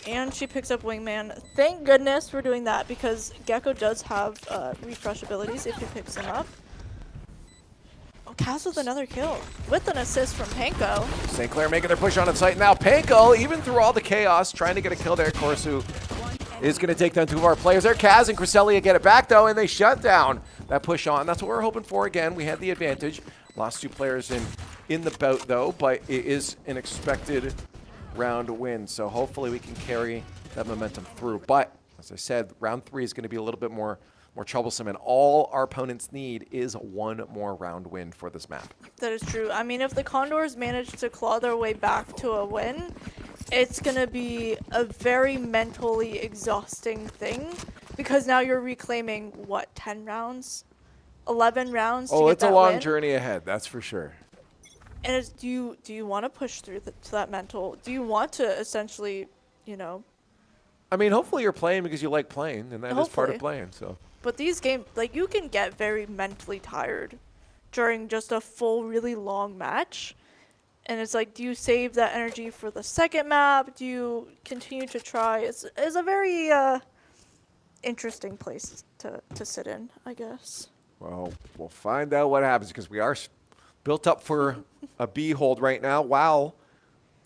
And she picks up Wingman. Thank goodness for doing that because Gecko does have refresh abilities if he picks them up. Oh, Kaz with another kill. With an assist from Panko. St. Clair making their push on its site. Now Panko, even through all the chaos, trying to get a kill there. Corsu is going to take down 2 of our players there. Kaz and Cresselia get it back, though, and they shut down that push on. That's what we're hoping for. Again, we had the advantage. Lost 2 players in in the bout, though, but it is an expected round win. So hopefully we can carry that momentum through. But as I said, round 3 is going to be a little bit more troublesome, and all our opponents need is one more round win for this map. That is true. I mean, if the Condors manage to claw their way back to a win, it's going to be a very mentally exhausting thing, because now you're reclaiming, what, 10 rounds? 11 rounds to get that win? Oh, it's a long journey ahead, that's for sure. And it's, do you want to push through to that mental? Do you want to essentially, you know? I mean, hopefully you're playing because you like playing, and that is part of playing. So. But these games, like, you can get very mentally tired during just a full, really long match. And it's like, do you save that energy for the second map? Do you continue to try? It's a very interesting place to sit in, I guess. Well, we'll find out what happens, because we are built up for a B hold right now, while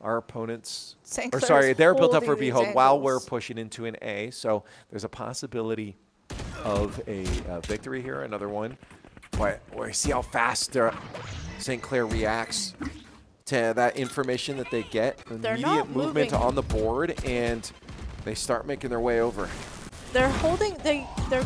our opponents, they're built up for a B hold while we're pushing into an A. So there's a possibility of a victory here, another one. But we see how fast St. Clair reacts to that information that they get. Immediate movement on the board, and they start making their way over. They're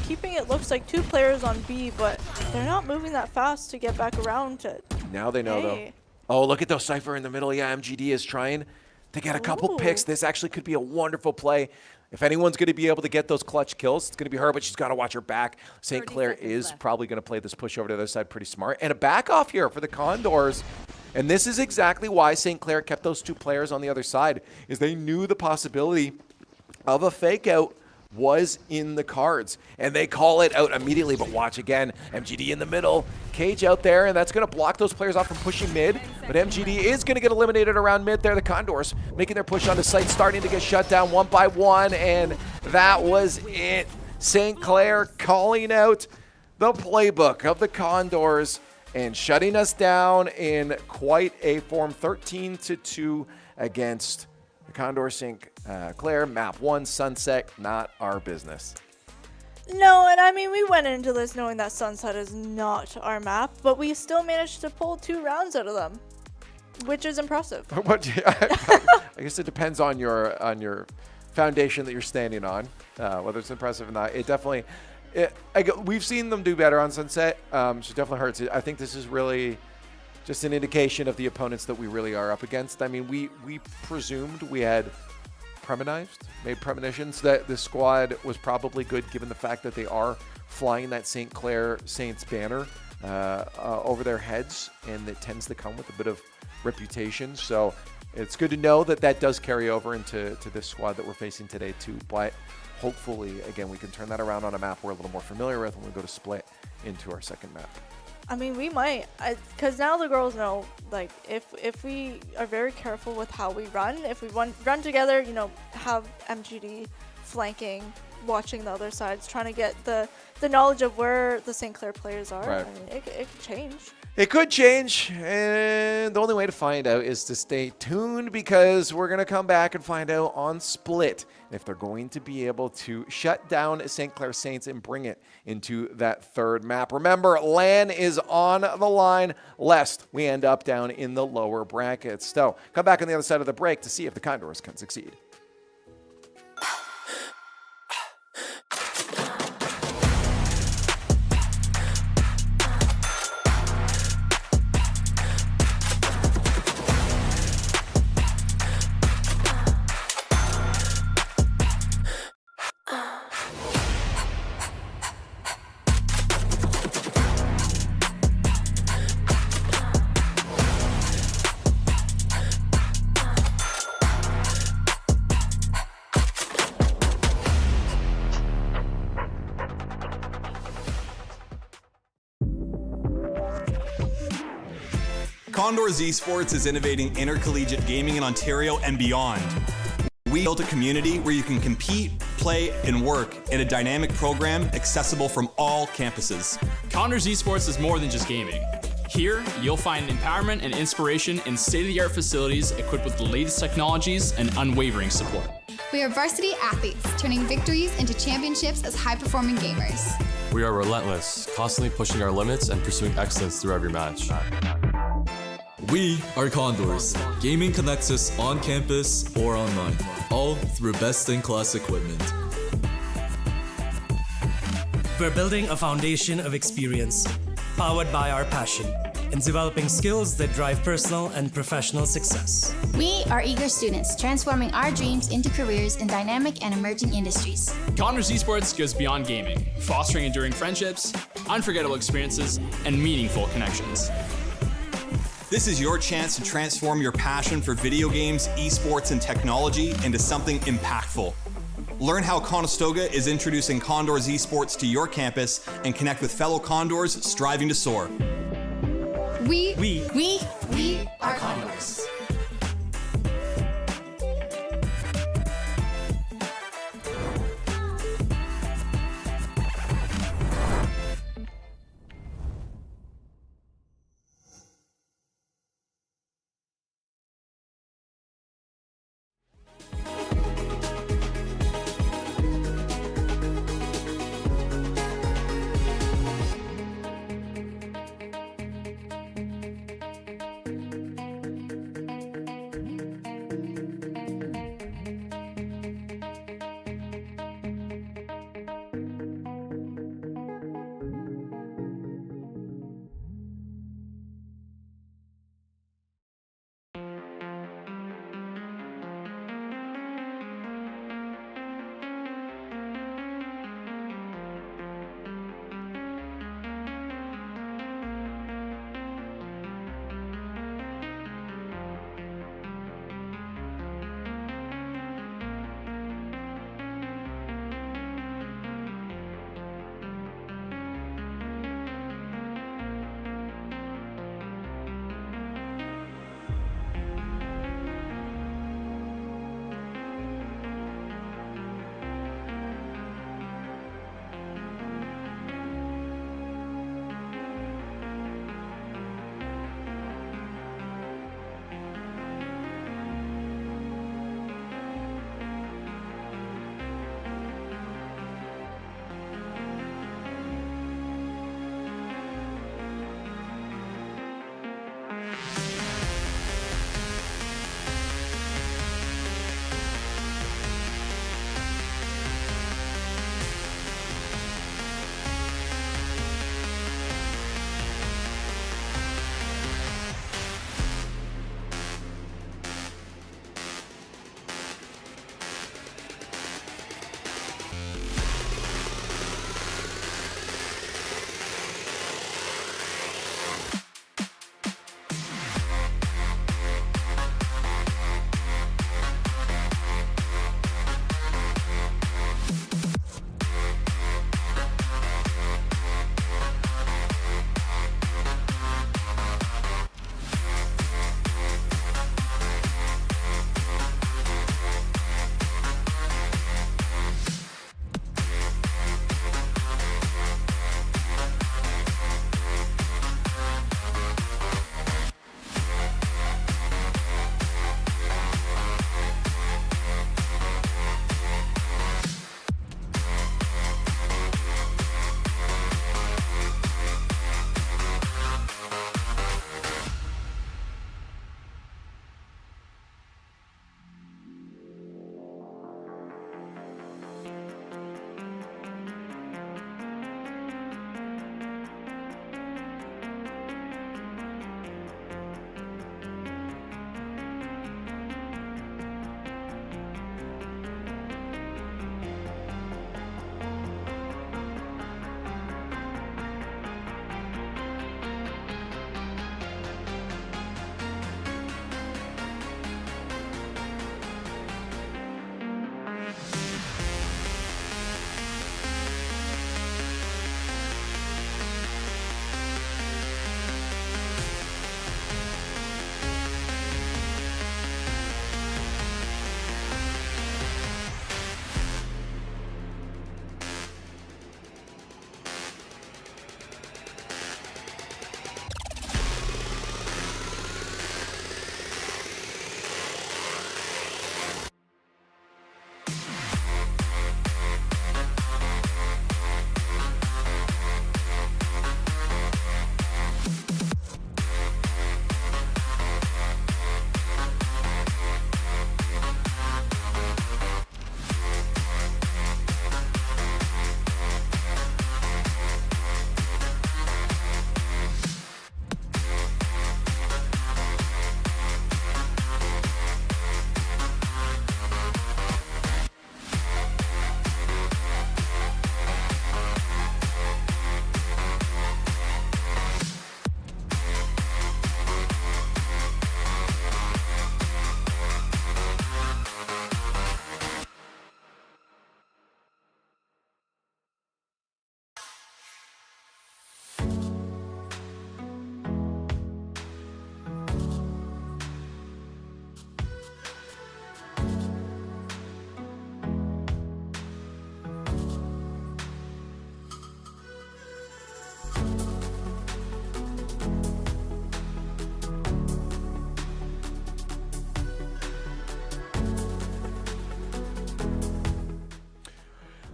keeping it, looks like 2 players on B, but they're not moving that fast to get back around to Now they know, though. Oh, look at those Cypher in the middle. Yeah, MGD is trying to get a couple picks. This actually could be a wonderful play. If anyone's going to be able to get those clutch kills, it's going to be her, but she's got to watch her back. St. Clair is probably going to play this push over to the other side pretty smart. And a back off here for the Condors. And this is exactly why St. Clair kept those 2 players on the other side, is they knew the possibility of a fake out was in the cards, and they call it out immediately. But watch again, MGD in the middle, Cage out there, and that's going to block those players off from pushing mid. But MGD is going to get eliminated around mid there. The Condors making their push onto site, starting to get shut down one by one, and that was it. St. Clair calling out the playbook of the Condors and shutting us down in quite a form, 13-2 against the Condors St. Clair. Map 1, Sunset, not our business. No, and I mean, we went into this knowing that Sunset is not our map, but we still managed to pull 2 rounds out of them, which is impressive. I guess it depends on your foundation that you're standing on, whether it's impressive or not. It definitely, we've seen them do better on Sunset, so it definitely hurts. I think this is really just an indication of the opponents that we really are up against. I mean, we presumed we had made premonitions that this squad was probably good, given the fact that they are flying that St. Clair Saints banner over their heads, and it tends to come with a bit of reputation. So it's good to know that that does carry over into this squad that we're facing today too. But hopefully, again, we can turn that around on a map we're a little more familiar with when we go to split into our second map. I mean, we might, because now the girls know, like, if we are very careful with how we run, if we run together, you know, have MGD flanking, watching the other sides, trying to get the knowledge of where the St. Clair players are. Right. I mean, it could change. It could change, and the only way to find out is to stay tuned, because we're going to come back and find out on Split if they're going to be able to shut down St. Clair Saints and bring it into that third map. Remember, LAN is on the line, lest we end up down in the lower brackets. So come back on the other side of the break to see if the Condors can succeed. Condors Esports is innovating intercollegiate gaming in Ontario and beyond. We built a community where you can compete, play, and work in a dynamic program accessible from all campuses. Condors Esports is more than just gaming. Here, you'll find empowerment and inspiration in state-of-the-art facilities equipped with the latest technologies and unwavering support. We are varsity athletes, turning victories into championships as high-performing gamers. We are relentless, constantly pushing our limits and pursuing excellence through every match. We are Condors. Gaming connects us on campus or online, all through best-in-class equipment. We're building a foundation of experience, powered by our passion, and developing skills that drive personal and professional success. We are eager students transforming our dreams into careers in dynamic and emerging industries. Condors Esports goes beyond gaming, fostering enduring friendships, unforgettable experiences, and meaningful connections. This is your chance to transform your passion for video games, esports, and technology into something impactful. Learn how Conestoga is introducing Condors Esports to your campus and connect with fellow Condors striving to soar. We are Condors.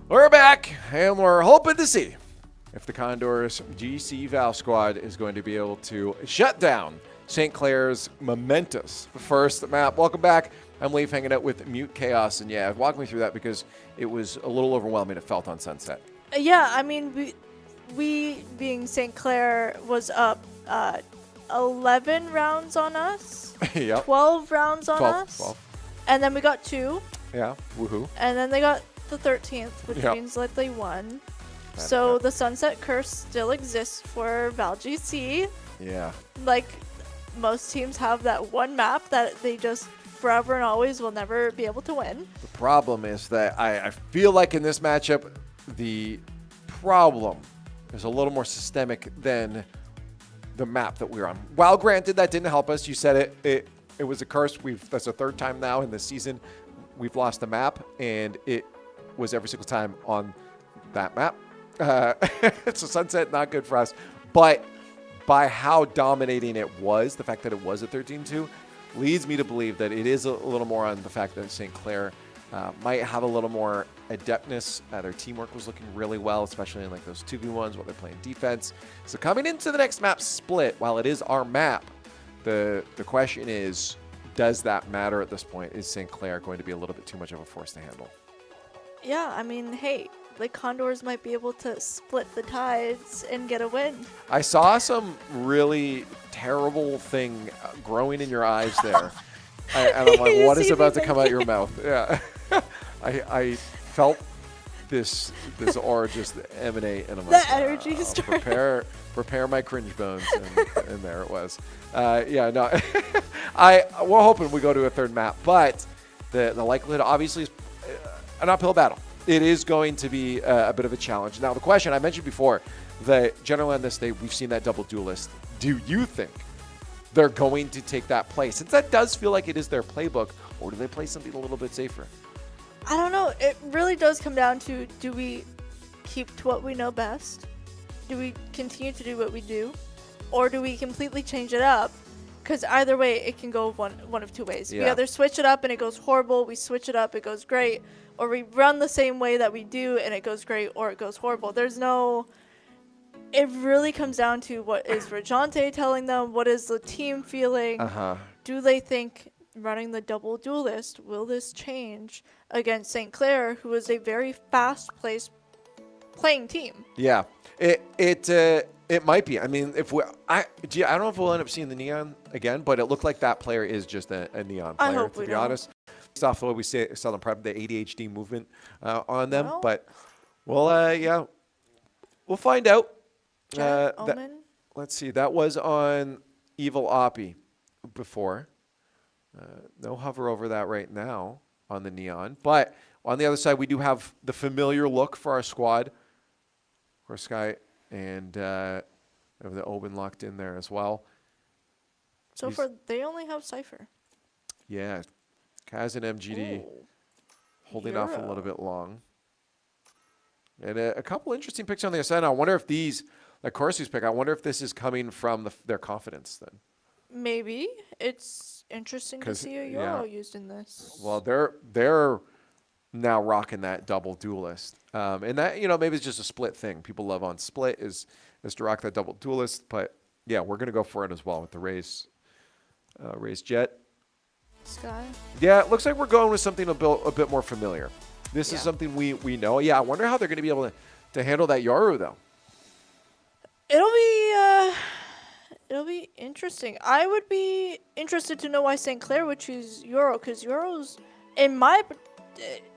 We're back, and we're hoping to see if the Condors GC Val squad is going to be able to shut down St. Clair's momentous first map. Welcome back. I'm Leaf, hanging out with Mute Chaos, and yeah, walk me through that because it was a little overwhelming. It felt on Sunset. Yeah, I mean, we being St. Clair was up 11 rounds on us, Yep. 12 rounds on 12, us, 12. and then we got 2, Yeah, woohoo. and then they got the 13th, which Yep. means that they won. So the Sunset Curse still exists for Val GC. Yeah. Like, most teams have that one map that they just forever and always will never be able to win. The problem is that I feel like in this matchup, the problem is a little more systemic than the map that we're on. While granted, that didn't help us. You said it was a curse. That's the third time now in this season we've lost the map, and it was every single time on that map. So Sunset, not good for us. But by how dominating it was, the fact that it was a 13-2 leads me to believe that it is a little more on the fact that St. Clair might have a little more adeptness. Their teamwork was looking really well, especially in like those 2v1s while they're playing defense. So coming into the next map split, while it is our map, the question is, does that matter at this point? Is St. Clair going to be a little bit too much of a force to handle? Yeah, I mean, hey, the Condors might be able to split the tides and get a win. I saw some really terrible thing growing in your eyes there. And I'm like, You what is see about me to come out your thinking- mouth? Yeah. I felt this aura just emanate, and I'm The like, energy started. prepare my cringe bones, and there it was. Yeah, no, we're hoping we go to a third map, but the likelihood obviously is an uphill battle. It is going to be a bit of a challenge. Now, the question I mentioned before, that generally on this day we've seen that double duelist. Do you think they're going to take that play, since that does feel like it is their playbook, or do they play something a little bit safer? I don't know. It really does come down to, do we keep to what we know best? Do we continue to do what we do? Or do we completely change it up? Because either way, it can go one of two ways. We Yeah. either switch it up and it goes horrible, we switch it up, it goes great, or we run the same way that we do and it goes great, or it goes horrible. There's no... It really comes down to what is Rajante telling them, what is the team feeling. Do they think running the double duelist, will this change against St. Clair, who is a very fast-paced playing team? Yeah, it might be. I mean, I don't know if we'll end up seeing the neon again, but it looked like that player is just a neon player. I hope to we be don't. honest, based off the way we saw them prep the ADHD movement on them, Well. but we'll find out. Omen? Let's see. That was on Evil Oppie before. No hover over that right now on the neon. But on the other side, we do have the familiar look for our squad. Of course, Sky and have the Omen locked in there as well. So far, they only have Cypher. Yeah. Kaz and MGD Ooh. holding off a Euro. little bit long. And a couple interesting picks on the other side. I wonder if like Corsi's pick, I wonder if this is coming from their confidence then. Maybe. It's interesting to 'Cause, see a yeah. Euro used in this. Well, they're now rocking that double duelist, and that maybe it's just a split thing. People love on split is to rock that double duelist, but yeah, we're gonna go for it as well with the raise jet. Sky. Yeah, it looks like we're going with something a bit more familiar. This is Yeah. something we know. Yeah, I wonder how they're gonna be able to handle that Yoru though. It'll be interesting. I would be interested to know why St. Clair would choose Euro, because Euros, in my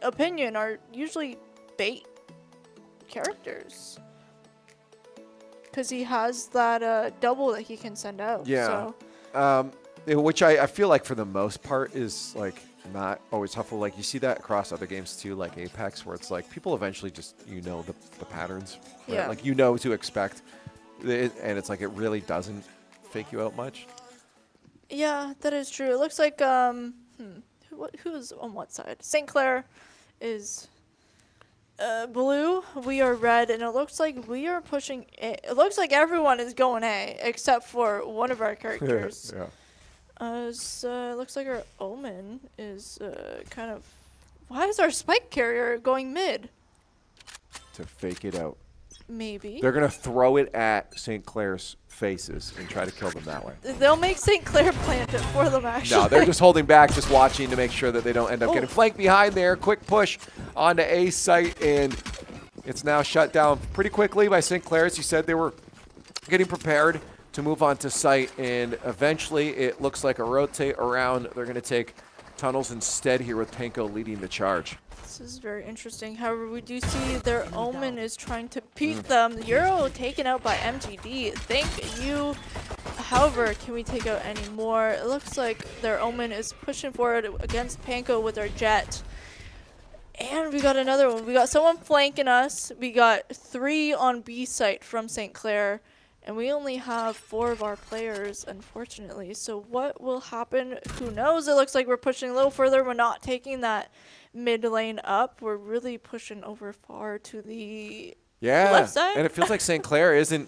opinion, are usually bait characters. Because he has that double that he can send out. Yeah. So. Which I feel like for the most part is like not always helpful. Like you see that across other games too, like Apex, where it's like people eventually just the patterns, right? Yeah. Like what to expect, and it's like it really doesn't fake you out much. Yeah, that is true. It looks like who's on what side? St. Clair is blue. We are red, and it looks like we are pushing A. It looks like everyone is going A except for one of our characters. Yeah. It looks like our Omen is kind of. Why is our Spike carrier going mid? to fake it out. Maybe. They're going to throw it at St. Clair's faces and try to kill them that way. They'll make St. Clair plant it for them, actually. No, they're just holding back, just watching to make sure that they don't end up getting flanked behind there. Quick push onto A site, and it's now shut down pretty quickly by St. Clair's. You said they were getting prepared to move on to site, and eventually it looks like a rotate around. They're going to take tunnels instead here with Panko leading the charge. This is very interesting. However, we do see their Omen is trying to beat them. Euro taken out by MGD. Thank you. However, can we take out any more? It looks like their Omen is pushing forward against Panko with their Jet. And we got another one. We got someone flanking us. We got 3 on B site from St. Clair. And we only have 4 of our players, unfortunately. So what will happen? Who knows? It looks like we're pushing a little further. We're not taking that mid lane up. We're really pushing over far to the left side. And it feels like St. Clair isn't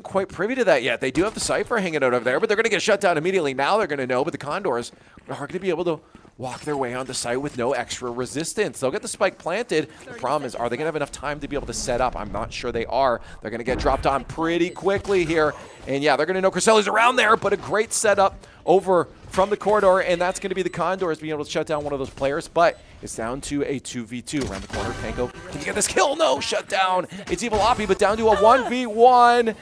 quite privy to that yet. They do have the Cypher hanging out over there, but they're going to get shut down immediately. Now they're going to know, but the Condors are going to be able to walk their way on the site with no extra resistance. They'll get the spike planted. The problem is, are they going to have enough time to be able to set up? I'm not sure they are. They're going to get dropped on pretty quickly here. And yeah, they're going to know Cresselli's around there, but a great setup over from the corridor, and that's going to be the Condors being able to shut down one of those players, but it's down to a 2v2 around the corner. Panko, can you get this kill? No, shut down. It's Evil Oppie, but down to a 1v1,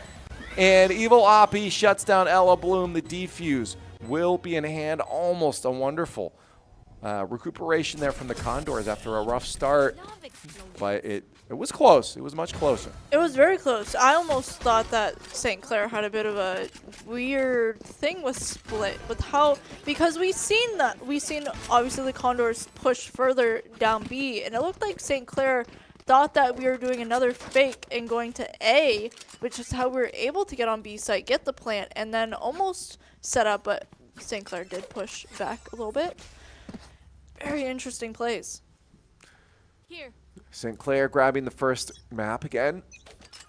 and Evil Oppie shuts down Ella Bloom. The defuse will be in hand. Almost a wonderful recuperation there from the Condors after a rough start, but it was close. It was much closer. It was very close. I almost thought that St. Clair had a bit of a weird thing with split, with how, because we've seen obviously the Condors push further down B, and it looked like St. Clair thought that we were doing another fake and going to A, which is how we were able to get on B site, get the plant, and then almost set up, but St. Clair did push back a little bit. Very interesting plays. Here. St. Clair grabbing the first map again.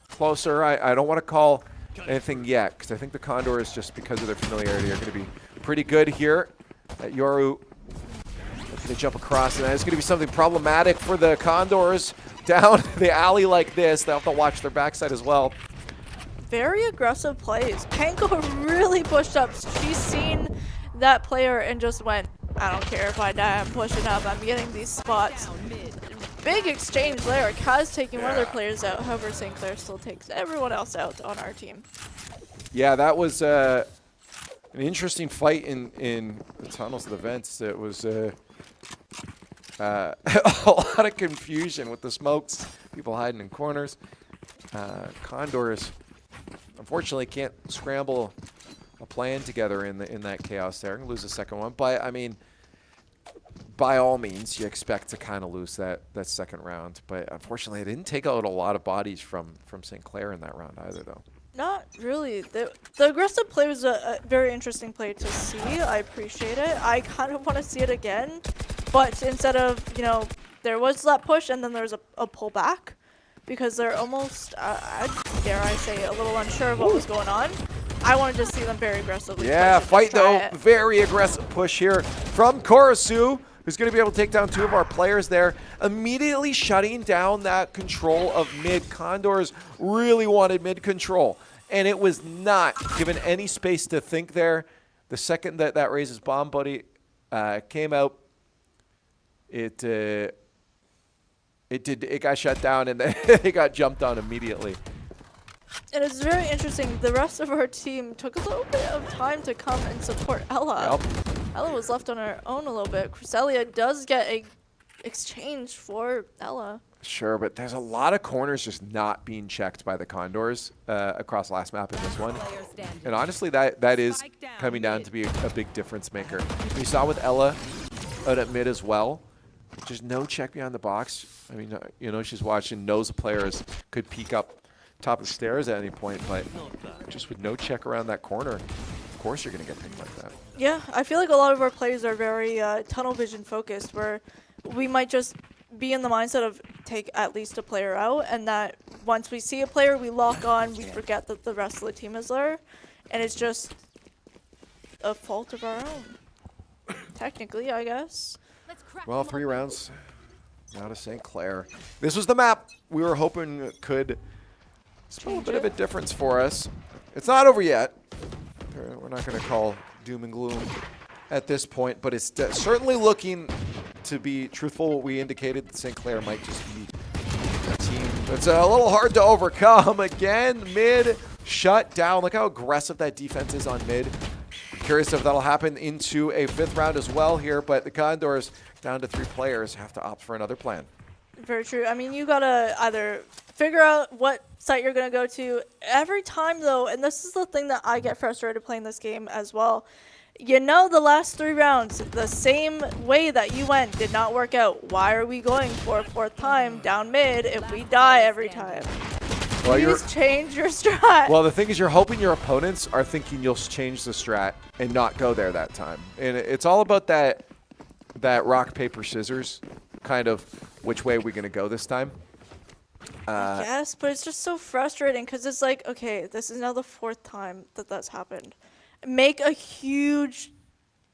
Closer. I don't want to call anything yet, because I think the Condors, just because of their familiarity, are going to be pretty good here. Yoru looking to jump across, and it's going to be something problematic for the Condors down the alley like this. They'll have to watch their backside as well. Very aggressive plays. Panko really pushed up. She's seen that player and just went, I don't care if I die, I'm pushing up, I'm getting these spots. Big exchange there. Kaz taking one of their players out, however St. Clair still takes everyone else out on our team. Yeah, that was an interesting fight in the tunnels of the vents. It was a lot of confusion with the smokes, people hiding in corners. Condors, unfortunately, can't scramble a plan together in that chaos there and lose the second one. But I mean, by all means, you expect to kind of lose that second round. But unfortunately, it didn't take out a lot of bodies from St. Clair in that round either, though. Not really. The aggressive play was a very interesting play to see. I appreciate it. I kind of want to see it again. But instead of, there was that push and then there's a pullback, because they're almost, dare I say, a little unsure of what was going on. I wanted to see them very aggressively. Yeah, fight though. Very aggressive push here from Korosu, who's going to be able to take down 2 of our players there, immediately shutting down that control of mid. Condors really wanted mid control, and it was not given any space to think there. The second that raises bomb buddy came out, it got shut down, and then it got jumped on immediately. And it's very interesting. The rest of our team took a little bit of time to come and support Ella. Yep. Ella was left on her own a little bit. Cresselia does get a exchange for Ella. Sure, but there's a lot of corners just not being checked by the Condors across last map in this one. And honestly, that is coming down to be a big difference maker. We saw with Ella out at mid as well. Just no check behind the box. I mean, she's watching, knows the players could peek up top of the stairs at any point, but just with no check around that corner, of course you're going to get things like that. Yeah, I feel like a lot of our plays are very tunnel vision focused, where we might just be in the mindset of take at least a player out, and that once we see a player, we lock on, we forget that the rest of the team is there, and it's just a fault of our own. Technically, I guess. Well, 3 rounds Now to St. Clair. This was the map we were hoping could spell a bit of a difference for us. It's not over yet. We're not going to call doom and gloom at this point, but it's certainly looking to be truthful. What we indicated that St. Clair might just be a team that's a little hard to overcome. Again, mid shut down. Look how aggressive that defense is on mid. Curious if that'll happen into a 5th round as well here, but the Condors, down to 3 players, have to opt for another plan. Very true. I mean, you gotta either figure out what site you're gonna go to. Every time though, and this is the thing that I get frustrated playing this game as well, you know the last 3 rounds, the same way that you went did not work out. Why are we going for a 4th time down mid if we die every time? Well, Please change your strat. Well, the thing is, you're hoping your opponents are thinking you'll change the strat and not go there that time. And it's all about that rock, paper, scissors kind of which way we're going to go this time. Yes, but it's just so frustrating because it's like, okay, this is now the 4th time that that's happened. Make a huge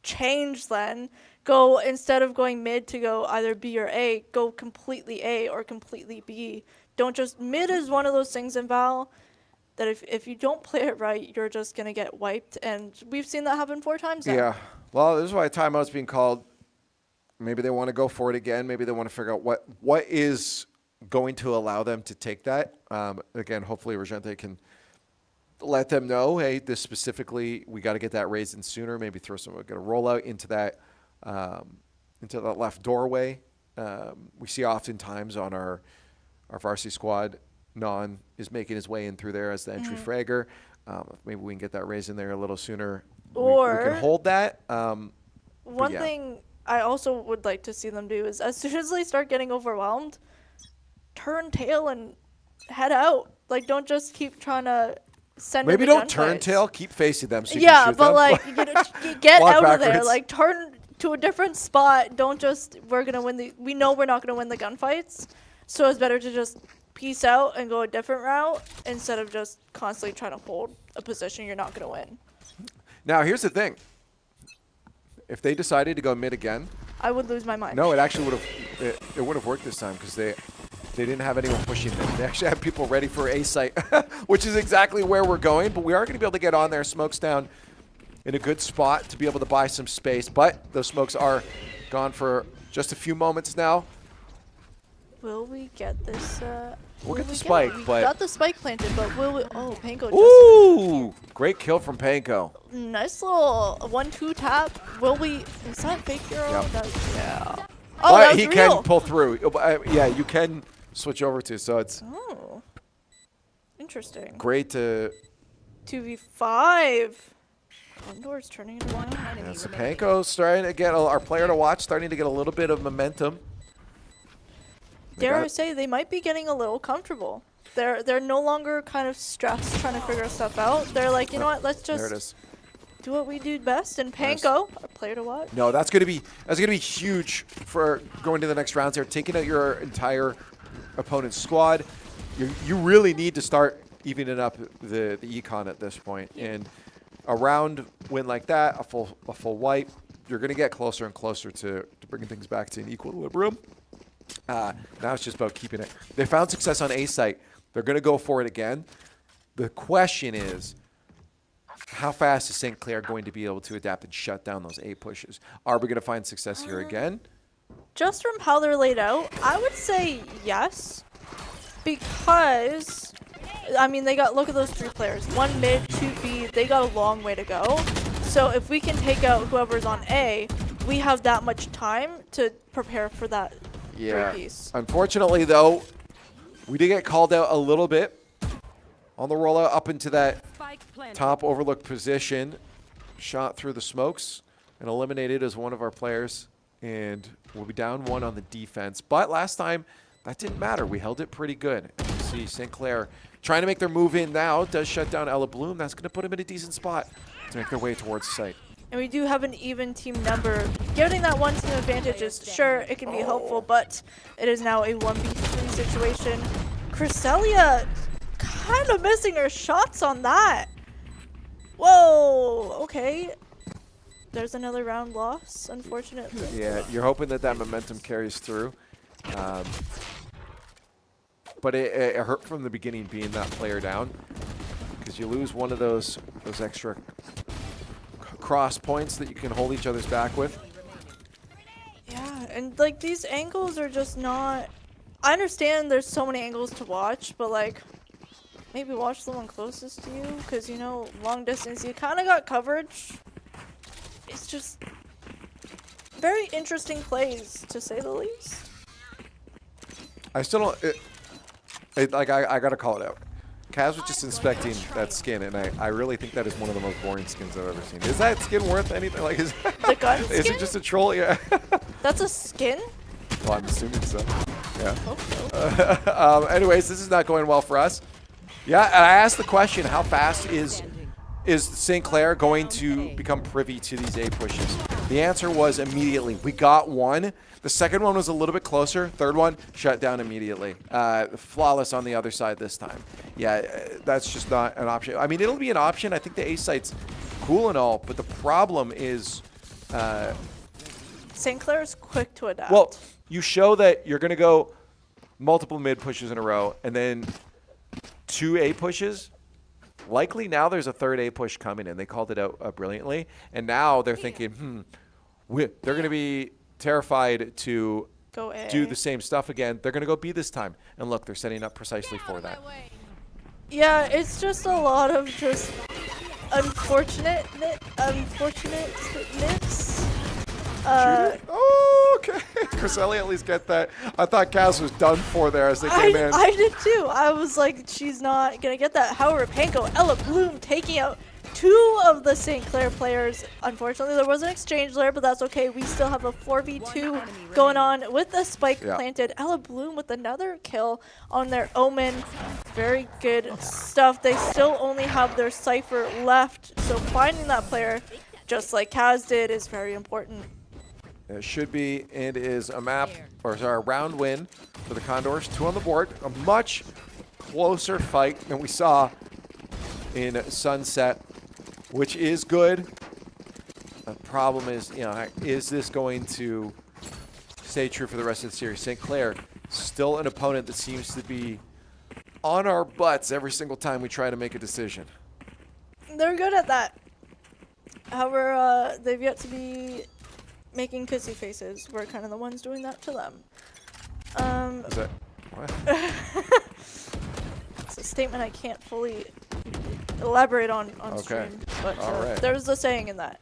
change then. Go, instead of going mid to go either B or A, go completely A or completely B. Don't just, mid is one of those things in Val that if you don't play it right, you're just going to get wiped. And we've seen that happen 4 times now. Yeah. Well, this is why timeout's being called. Maybe they want to go for it again. Maybe they want to figure out what is going to allow them to take that. Again, hopefully Regente can let them know, hey, this specifically, we got to get that raised in sooner. Maybe throw some, get a rollout into that left doorway. We see oftentimes on our varsity squad, Non is making his way in through there as the entry fragger. Maybe we can get that raised in there a little sooner. Or we can hold that. One thing I also would like to see them do is as soon as they start getting overwhelmed, turn tail and head out. Like, don't just keep trying to send. Maybe don't turn tail. Keep facing them. So you yeah, can shoot but them. like get Walk out backwards. of there. Like, turn to a different spot. Don't just we're gonna win the. We know we're not gonna win the gunfights, so it's better to just peace out and go a different route instead of just constantly trying to hold a position you're not gonna win. Now here's the thing. If they decided to go mid again, I would lose my mind. no, it actually would have. It would have worked this time because they didn't have anyone pushing them. They actually had people ready for A site, which is exactly where we're going. But we are going to be able to get on there. Smokes down in a good spot to be able to buy some space. But those smokes are gone for just a few moments now. Will we get this? We'll get the spike, we but got the spike planted, but will we? Oh, Panko just ooh, great kill from Panko. nice little 1-2 tap. Will we? Is that fake hero? Yep. Yeah. Oh, But that was he real. can pull through. Yeah, you can switch over to. So it's Oh, interesting. great to. 2v5. Condors turning into one. Yeah, so Panko starting to get our player to watch, starting to get a little bit of momentum. Dare I say they might be getting a little comfortable. They're no longer kind of stressed trying to figure stuff out. They're like, you know what? Let's There it just is. do what we do best. And Panko, our player to watch. No, that's gonna be huge for going to the next rounds here. Taking out your entire opponent's squad, you really need to start evening up the econ at this point. And a round win like that, a full wipe, you're gonna get closer and closer to bringing things back to an equilibrium. Now it's just about keeping it. They found success on A site. They're gonna go for it again. The question is, how fast is St. Clair going to be able to adapt and shut down those A pushes? Are we going to find success here again? Just from how they're laid out, I would say yes. Because, I mean, look at those 3 players. 1 mid, 2 B, they got a long way to go. So if we can take out whoever's on A, we have that much time to prepare for that piece. Unfortunately, though, we did get called out a little bit on the rollout up into that top overlook position. Shot through the smokes and eliminated as one of our players. And we'll be down 1 on the defense. But last time, that didn't matter. We held it pretty good. And you see St. Clair trying to make their move in now. Does shut down Ella Bloom. That's going to put him in a decent spot to make their way towards the site. And we do have an even team number. Getting that 1 team advantage is, sure, it can be helpful, but it is now a 1v3 situation. Cresselia kind of missing her shots on that. Whoa, okay. There's another round loss, unfortunately. Yeah, you're hoping that momentum carries through. But it hurt from the beginning being that player down, because you lose one of those extra cross points that you can hold each other's back with. Yeah, and like these angles are just not. I understand there's so many angles to watch, but like maybe watch the one closest to you, because you know, long distance you kind of got coverage. It's just very interesting plays, to say the least. I still don't. Like I gotta call it out. Kaz was just inspecting that skin, and I really think that is one of the most boring skins I've ever seen. Is that skin worth anything? Like, is The gun skin? Is it just a troll? Yeah. That's a skin? Well, I'm assuming so. Yeah. Hope so. Anyways, this is not going well for us. Yeah, I asked the question: how fast is St. Clair going to become privy to these A pushes? The answer was immediately. We got one. The second one was a little bit closer. Third one, shut down immediately. Flawless on the other side this time. Yeah, that's just not an option. I mean, it'll be an option. I think the A site's cool and all, but the problem is... St. Clair's quick to adapt. Well, you show that you're going to go multiple mid pushes in a row, and then 2 A pushes. Likely now there's a third A push coming in. They called it out brilliantly. And now they're thinking, they're going to be terrified to Go A. do the same stuff again. They're going to go B this time. And look, they're setting up precisely for that. Yeah, it's just a lot of just unfortunateness. Oh, okay. Chriselli at least get that. I thought Kaz was done for there as they came in. I did too. I was like, she's not going to get that. However, Panko, Ella Bloom taking out 2 of the St. Clair players. Unfortunately, there was an exchange there, but that's okay. We still have a 4v2 going on with the spike planted. Ella Bloom with another kill on their Omen. Very good stuff. They still only have their Cypher left, so finding that player, just like Kaz did, is very important. It should be and is a map, or sorry, a round win for the Condors. 2 on the board. A much closer fight than we saw in Sunset, which is good. The problem is, you know, is this going to stay true for the rest of the series? St. Clair, still an opponent that seems to be on our butts every single time we try to make a decision. They're good at that. However, they've yet to be making kissy faces. We're kind of the ones doing that to them. Is that what? It's a statement I can't fully elaborate on stream, but there's a saying in that.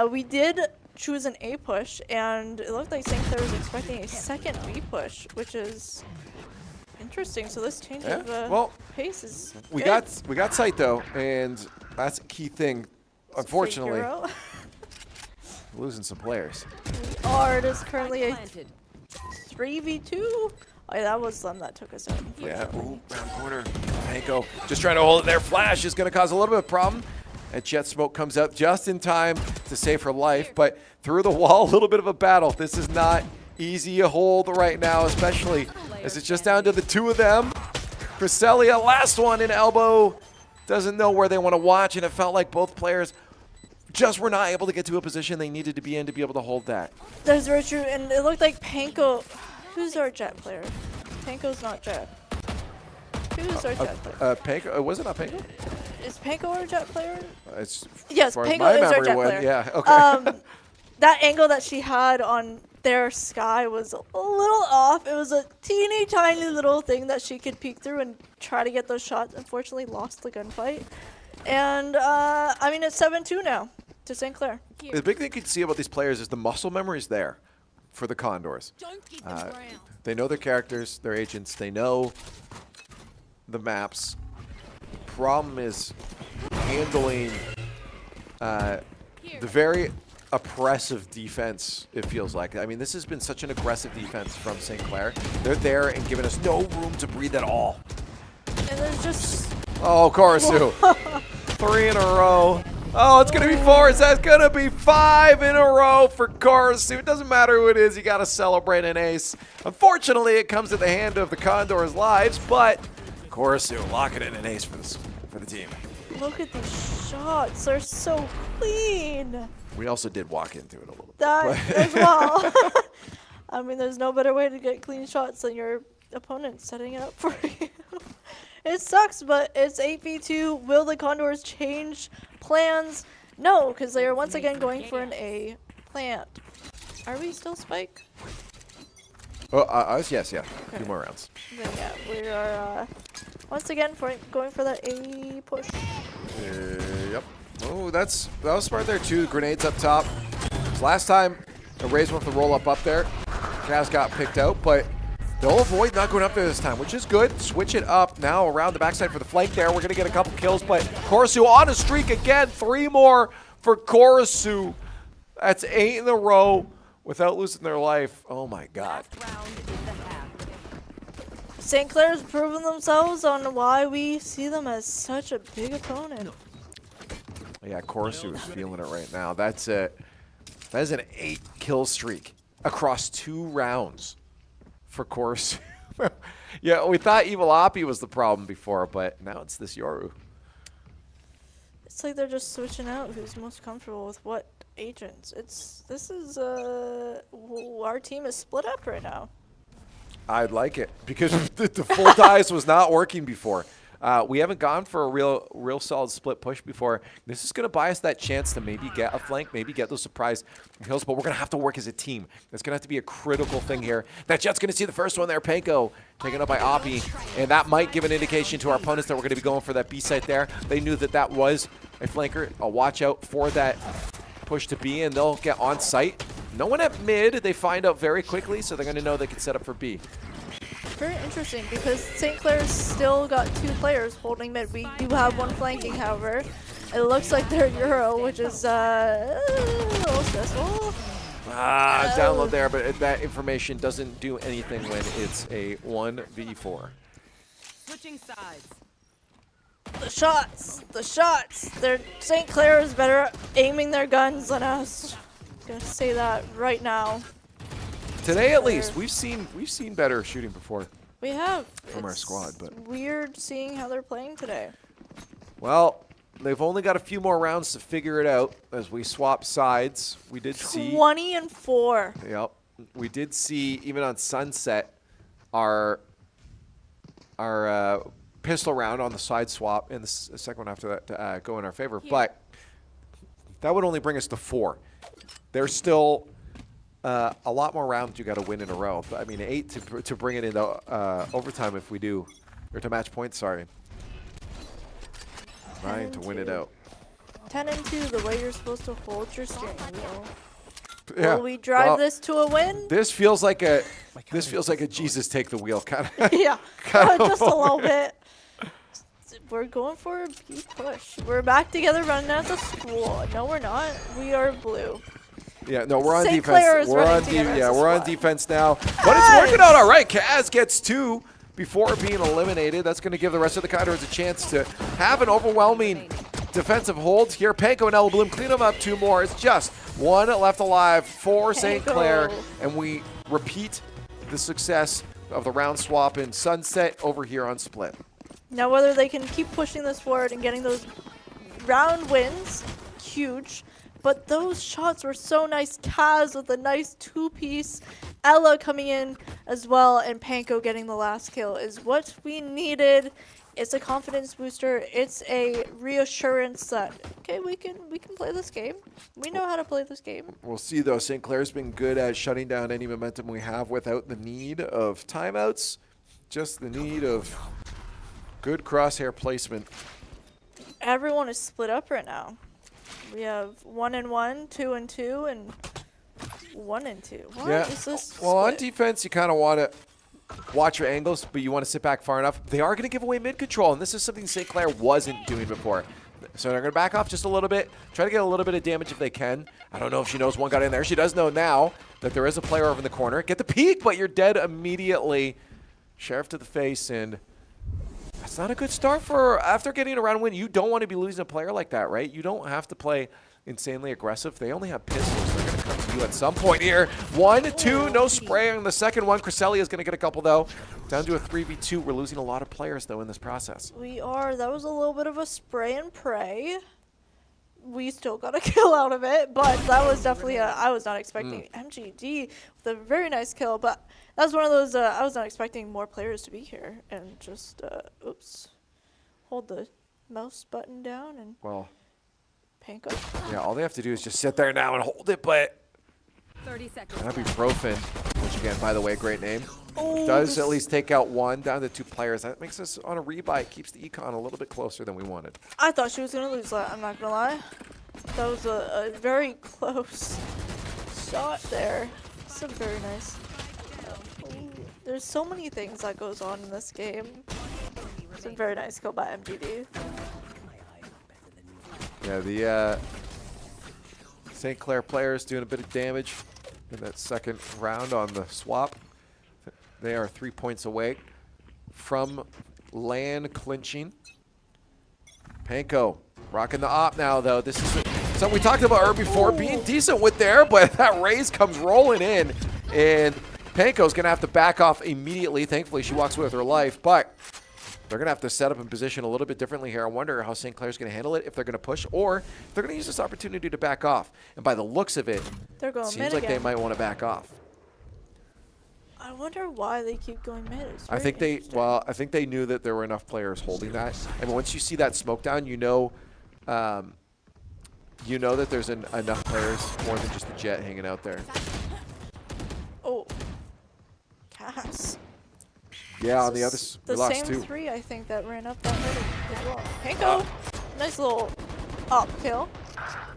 We did choose an A push, and it looked like St. Clair was expecting a second B push, which is interesting. So this change of pace is we good. got sight though, and that's a key thing. Unfortunately, losing some players. We are. It is currently a 3v2. Oh, yeah, that was them that took us out. Yeah, ooh, round corner. Panko just trying to hold it there. Flash is going to cause a little bit of problem. And Jet Smoke comes out just in time to save her life, but through the wall, a little bit of a battle. This is not easy to hold right now, especially as it's just down to the 2 of them. Cresselia, last one in elbow. Doesn't know where they want to watch, and it felt like both players just were not able to get to a position they needed to be in to be able to hold that. That's very true, and it looked like Panko. Who's our Jet player? Panko's not Jet. Who's our Jet player? Panko, was it not Panko? Is Panko our Jet player? It's Yes, far as Panko my is our memory Jet went, player. yeah, okay. That angle that she had on their sky was a little off. It was a teeny tiny little thing that she could peek through and try to get those shots. Unfortunately, lost the gunfight. And, I mean, it's 7-2 now to St. Clair. The big thing you can see about these players is the muscle memory is there for the Condors. They know their characters, their agents. They know the maps. Problem is handling the very oppressive defense, it feels like. I mean, this has been such an aggressive defense from St. Clair. They're there and giving us no room to breathe at all. And there's just... Oh, Karasu. 3 in a row. Oh, it's going to be 4. That's going to be 5 in a row for Karasu. It doesn't matter who it is. You got to celebrate an ace. Unfortunately, it comes at the hand of the Condors' lives, but Karasu locking in an ace for the team. Look at these shots. They're so clean. We also did walk into it a little bit. That as well. I mean, there's no better way to get clean shots than your opponent setting it up for you. It sucks, but it's 8v2. Will the Condors change plans? No, because they are once again going for an A plant. Are we still Spike? Yes, yeah. A few more rounds. Then yeah, we are once again going for that A push. Yep. Oh, that was smart there too. Grenades up top. Last time, a Raze went for the roll up there. Kaz got picked out, but they'll avoid not going up there this time, which is good. Switch it up now around the backside for the flank there. We're going to get a couple kills, but Korosu on a streak again. 3 more for Korosu. That's 8 in a row without losing their life. Oh my God. St. Clair's proven themselves on why we see them as such a big opponent. Yeah, Korosu is feeling it right now. That is an 8 kill streak across 2 rounds for Korosu. Yeah, we thought Evil Oppie was the problem before, but now it's this Yoru. It's like they're just switching out who's most comfortable with what agents. Our team is split up right now. I'd like it because the full dice was not working before. We haven't gone for a real solid split push before. This is going to buy us that chance to maybe get a flank, maybe get those surprise kills, but we're going to have to work as a team. It's going to have to be a critical thing here. That Jet's going to see the first one there, Panko, taken up by Oppie, and that might give an indication to our opponents that we're going to be going for that B site there. They knew that that was a flanker. I'll watch out for that push to B, and they'll get on site. No one at mid. They find out very quickly, so they're going to know they can set up for B. Very interesting because St. Clair's still got 2 players holding mid. We do have 1 flanking, however. It looks like they're Euro, which is a little stressful. Download there, but that information doesn't do anything when it's a 1v4. Switching sides. The shots. St. Clair is better at aiming their guns than us. I'm gonna say that right now. Today, at least, we've seen better shooting before. We have from our squad, but it's weird seeing how they're playing today. Well, they've only got a few more rounds to figure it out as we swap sides. We did see 20-4. Yep, we did see even on Sunset our pistol round on the side swap and the second one after that to go in our favor, but that would only bring us to 4. There's still a lot more rounds you got to win in a row. But, I mean, 8 to bring it into overtime if we do, or to match points, sorry. 9 to win it out. 10-2, the way you're supposed to hold your steering wheel. Yeah. Will we drive this to a win? This feels like a Jesus take the wheel kind of. Yeah, just a little bit. We're going for a B push. We're back together running as a school. No, we're not. We are blue. Yeah, no, we're on St. defense. Clair is We're on we're on defense now. But it's working out all right. Kaz gets 2 before being eliminated. That's going to give the rest of the Condors a chance to have an overwhelming defensive hold here. Panko and Ella Bloom clean them up 2 more. It's just 1 left alive for St. Clair, and we repeat the success of the round swap in Sunset over here on Split. Now, whether they can keep pushing this forward and getting those round wins, huge. But those shots were so nice. Kaz with a nice 2-piece. Ella coming in as well, and Panko getting the last kill is what we needed. It's a confidence booster. It's a reassurance that, okay, we can play this game. We know how to play this game. We'll see, though. St. Clair's been good at shutting down any momentum we have without the need of timeouts, just the need of good crosshair placement. Everyone is split up right now. We have 1-1, 2-2, and 1-2. What is this? Well, on split? defense, you kind of want to watch your angles, but you want to sit back far enough. They are going to give away mid control, and this is something St. Clair wasn't doing before. So they're going to back off just a little bit, try to get a little bit of damage if they can. I don't know if she knows one got in there. She does know now that there is a player over in the corner. Get the peek, but you're dead immediately. Sheriff to the face, and that's not a good start for after getting a round win. You don't want to be losing a player like that, right? You don't have to play insanely aggressive. They only have pistols. They're going to come to you at some point here. 1-2, no spray on the second one. Cresselia is going to get a couple, though. Down to a 3v2. We're losing a lot of players, though, in this process. We are. That was a little bit of a spray and pray. we still got a kill out of it, but that was definitely I was not expecting MGD with a very nice kill, but that was one of those I was not expecting more players to be here and just oops, hold the mouse button down and Panko. Yeah, all they have to do is just sit there now and hold it, but 30 seconds. ibuprofen, which again, by the way, great name, Oh, does at least take out one down to 2 players. That makes us on a rebuy. It keeps the econ a little bit closer than we wanted. I thought she was gonna lose that. I'm not gonna lie. That was a very close shot there. So very nice. Ooh, there's so many things that goes on in this game. It's a very nice kill by MGD. Yeah, the St. Clair players doing a bit of damage in that second round on the swap. They are 3 points away from LAN clinching. Panko rocking the op now, though. This is something we talked about her before, being decent with there, but that raise comes rolling in, and Panko's going to have to back off immediately. Thankfully, she walks away with her life, but they're going to have to set up in position a little bit differently here. I wonder how St. Clair's going to handle it, if they're going to push, or if they're going to use this opportunity to back off. And by the looks of it, They're going seems mid like again. they might want to back off. I wonder why they keep going mid. It's I very think interesting. I think they knew that there were enough players holding that. And once you see that smoke down, you know that there's enough players, more than just the Jet hanging out there. Oh, Cass. Yeah, on This the is others, the we lost same 2. 3, I think, that ran up that mid as well. Panko, nice little op kill.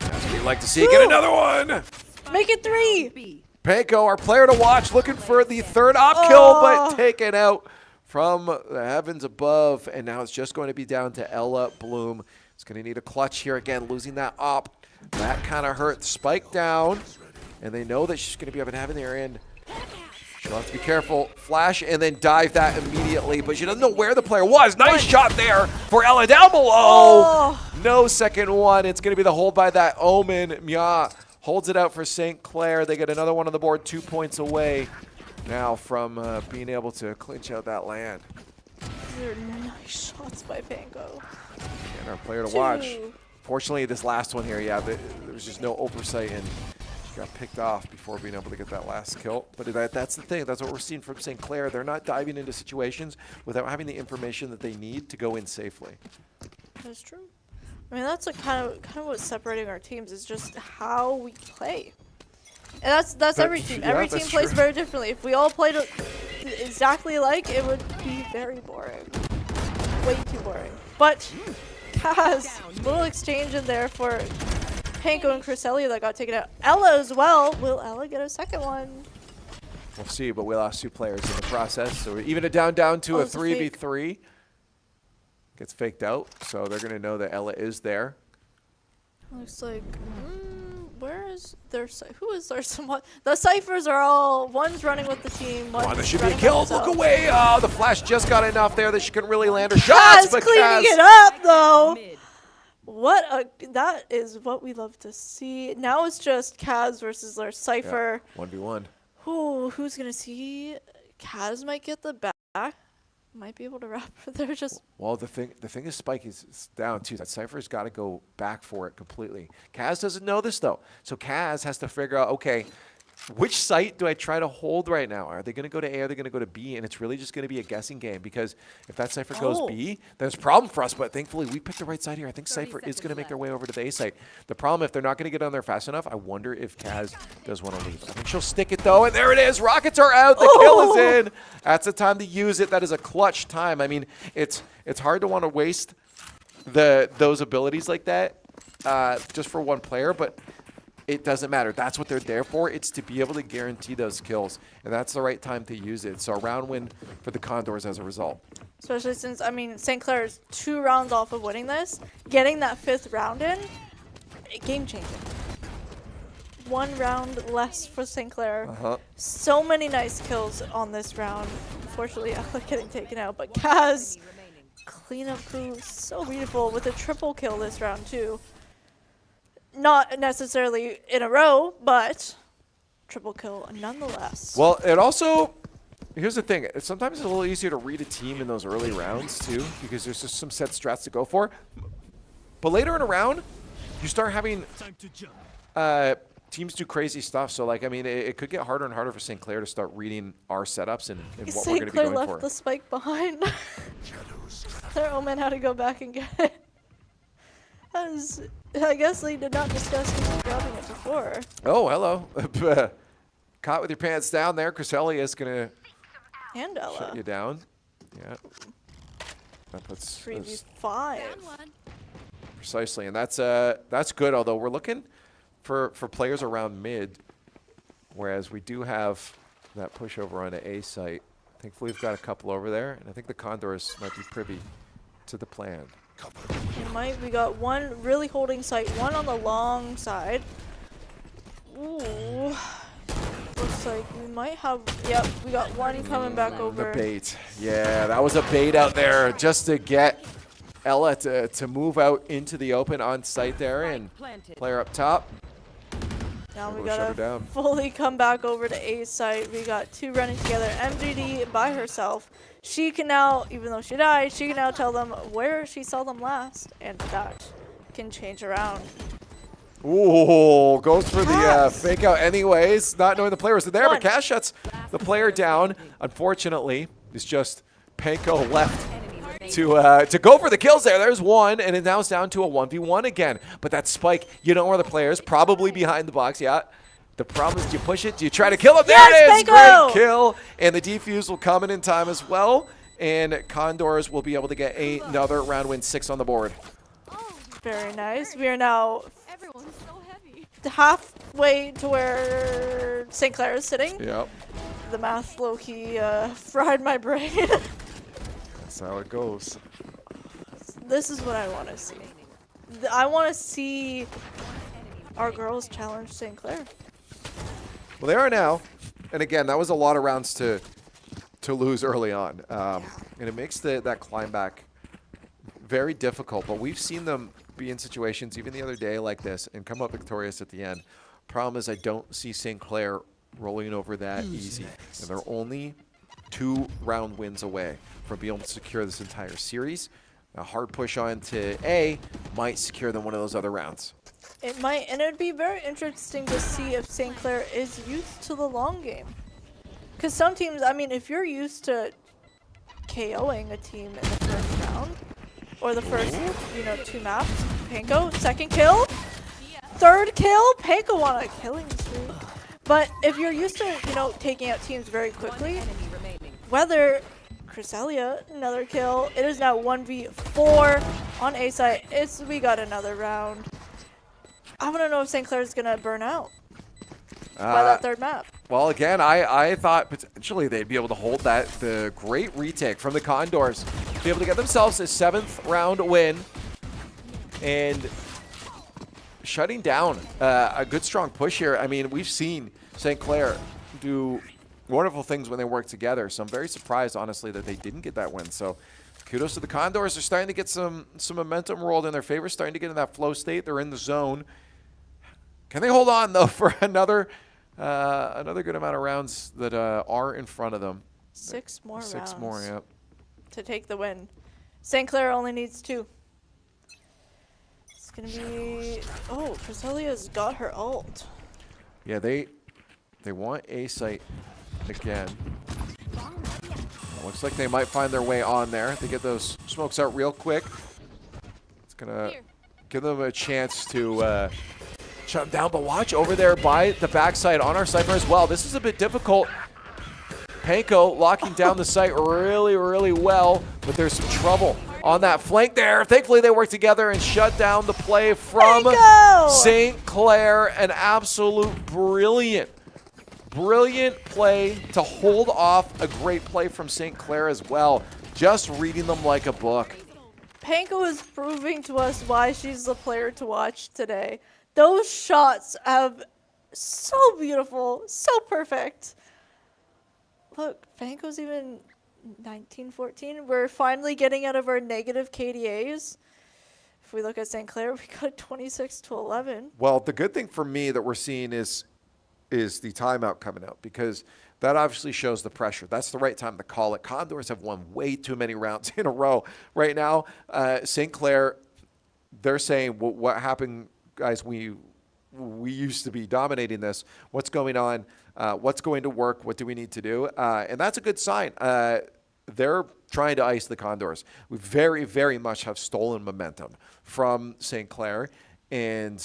That's what we'd like to see. Get another one! Make it 3. B. Panko, our player to watch, looking for the 3rd op kill, but taken out from the heavens above. And now it's just going to be down to Ella Bloom. It's going to need a clutch here again, losing that op. That kind of hurt. Spike down, and they know that she's going to be able to have in there, and she'll have to be careful. Flash and then dive that immediately, but she doesn't know where the player was. Nice shot there for Ella down below. Oh. No second one. It's going to be the hold by that Omen. Mia holds it out for St. Clair. They get another one on the board, 2 points away now from being able to clinch out that land. These are nice shots by Panko. And our player to watch. Fortunately, this last one here, yeah, there was just no oversight, and she got picked off before being able to get that last kill. But that's the thing. That's what we're seeing from St. Clair. They're not diving into situations without having the information that they need to go in safely. That's true. I mean, that's kind of what's separating our teams is just how we play. And that's every team. Yeah, Every team that's plays true. very differently. If we all played exactly alike, it would be very boring. Way too boring. But Kaz, little exchange in there for Panko and Cresselia that got taken out. Ella as well. Will Ella get a second one? We'll see, but we lost 2 players in the process. So we're even it down to a Oh, it's a fake. 3v3. Gets faked out, so they're going to know that Ella is there. Looks like, where is their who is their somewhat? The ciphers are all one's running with the team. One's Come on, there should be a running kill. with Look themselves. away. Oh, the flash just got enough there that she couldn't really land her shots. Kaz But cleaning Kaz, it up though. Mid. That is what we love to see. Now it's just Kaz versus their cipher. 1v1. Who's gonna see? Kaz might get the back. Might be able to wrap. They're just Well, the thing is Spike is down too. That Cypher's got to go back for it completely. Kaz doesn't know this though. So Kaz has to figure out, okay, which site do I try to hold right now? Are they going to go to A? Are they going to go to B? And it's really just going to be a guessing game because if that Cypher goes B, then it's a problem for us. But thankfully, we picked the right side here. I think 30 Cypher is going to seconds make their left. way over to the A site. The problem, if they're not going to get on there fast enough, I wonder if Kaz does want to leave. I think she'll stick it though. And there it is. Rockets are out. The kill is in. That's the time to use it. That is a clutch time. I mean, it's hard to want to waste those abilities like that just for one player, but it doesn't matter. That's what they're there for. It's to be able to guarantee those kills, and that's the right time to use it. So a round win for the Condors as a result. especially since St. Clair is 2 rounds off of winning this. Getting that 5th round in, game changing. 1 round less for St. Clair. So many nice kills on this round. Unfortunately, Ella getting taken out, but Kaz cleanup crew so beautiful with a triple kill this round too. Not necessarily in a row, but triple kill nonetheless. Well, it also, here's the thing. Sometimes it's a little easier to read a team in those early rounds too, because there's just some set strats to go for. But later in a round, you start having teams do crazy stuff. So, like, I mean, it could get harder and harder for St. Clair to start reading our setups and what we're going to be going left for. the spike behind. Their omen had to go back and get it. I guess they did not discuss who was grabbing it before. Oh, hello. Caught with your pants down there. Cresselia is going to shut you down. Yeah. That puts 3v5. Precisely, and that's good. Although we're looking for players around mid, whereas we do have that push over on the A site. Thankfully, we've got a couple over there, and I think the Condors might be privy to the plan. We got one really holding site, one on the long side. Ooh. Looks like we might have, yep, we got one coming back over. The bait. Yeah, that was a bait out there just to get Ella to move out into the open on site there, and player up top. Now we gotta fully come back over to A site. We got two running together. MGD by herself. She can now, even though she died, she can now tell them where she saw them last, and that can change around. Ooh, goes for the fake out anyways, not knowing the player was there, but Cass shuts the player down. Unfortunately, it's just Panko left to go for the kills there. There's one, and it now is down to a 1v1 again. But that spike, you know where the player is, probably behind the box, yeah. The problem is, do you push it? Do you try to kill him? There it is! Great kill! And the defuse will come in time as well. And Condors will be able to get another round win, 6 on the board. Very nice. We are now halfway to where St. Clair is sitting. Yep. The math low-key fried my brain. That's how it goes. This is what I want to see. I want to see our girls challenge St. Clair. Well, they are now. And again, that was a lot of rounds to lose early on. And it makes that climb back very difficult. But we've seen them be in situations, even the other day like this, and come up victorious at the end. Problem is, I don't see St. Clair rolling over that easy. And they're only 2 round wins away from being able to secure this entire series. A hard push on to A might secure them one of those other rounds. It might, and it'd be very interesting to see if St. Clair is used to the long game. Because some teams, I mean, if you're used to KOing a team in the first round, or the first, 2 maps, Panko, second kill, third kill, Panko on a killing streak. But if you're used to, taking out teams very quickly, whether Cresselia, another kill, it is now 1v4 on A site. We got another round. I want to know if St. Clair's going to burn out by that third map. Well, again, I thought potentially they'd be able to hold that. The great retake from the Condors. Be able to get themselves a 7th round win. And shutting down a good, strong push here. I mean, we've seen St. Clair do wonderful things when they work together. So I'm very surprised, honestly, that they didn't get that win. So kudos to the Condors. They're starting to get some momentum rolled in their favor, starting to get in that flow state. They're in the zone. Can they hold on, though, for another good amount of rounds that are in front of them? 6 more rounds. 6 more, yep. To take the win. St. Clair only needs 2. It's going to be... Oh, Cresselia's got her ult. Yeah, they want A site again. Looks like they might find their way on there. They get those smokes out real quick. It's going to give them a chance to... shut him down, but watch over there by the backside on our Cypher as well. This is a bit difficult. Panko locking down the site really, really well, but there's some trouble on that flank there. Thankfully, they work together and shut down the play from St. Clair. An absolute brilliant play to hold off a great play from St. Clair as well. Just reading them like a book. Panko is proving to us why she's the player to watch today. Those shots have so beautiful, so perfect. Look, Panko's even 19-14. We're finally getting out of our negative KDAs. If we look at St. Clair, we got 26-11. Well, the good thing for me that we're seeing is the timeout coming out, because that obviously shows the pressure. That's the right time to call it. Condors have won way too many rounds in a row right now. St. Clair, they're saying what happened guys, we used to be dominating this. What's going on? What's going to work? What do we need to do? And that's a good sign. They're trying to ice the Condors. We very, very much have stolen momentum from St. Clair, and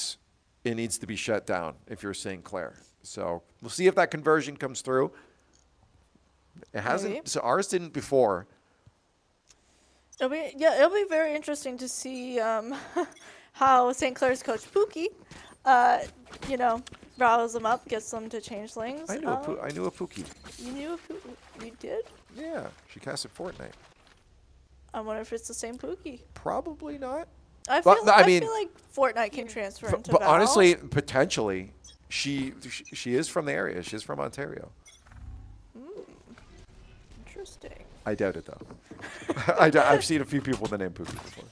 it needs to be shut down if you're St. Clair. So we'll see if that conversion comes through. It hasn't. Maybe. So ours didn't before. It'll be very interesting to see how St. Clair's coach Pookie, riles them up, gets them to change things. I knew a Pookie. You knew a Pookie? You did? Yeah, she casted Fortnite. I wonder if it's the same Pookie. Probably not. I But, feel like Fortnight can transfer into But Val. honestly, potentially, she is from the area. She's from Ontario. Interesting. I doubt it, though. I've seen a few people with the name Pookie before.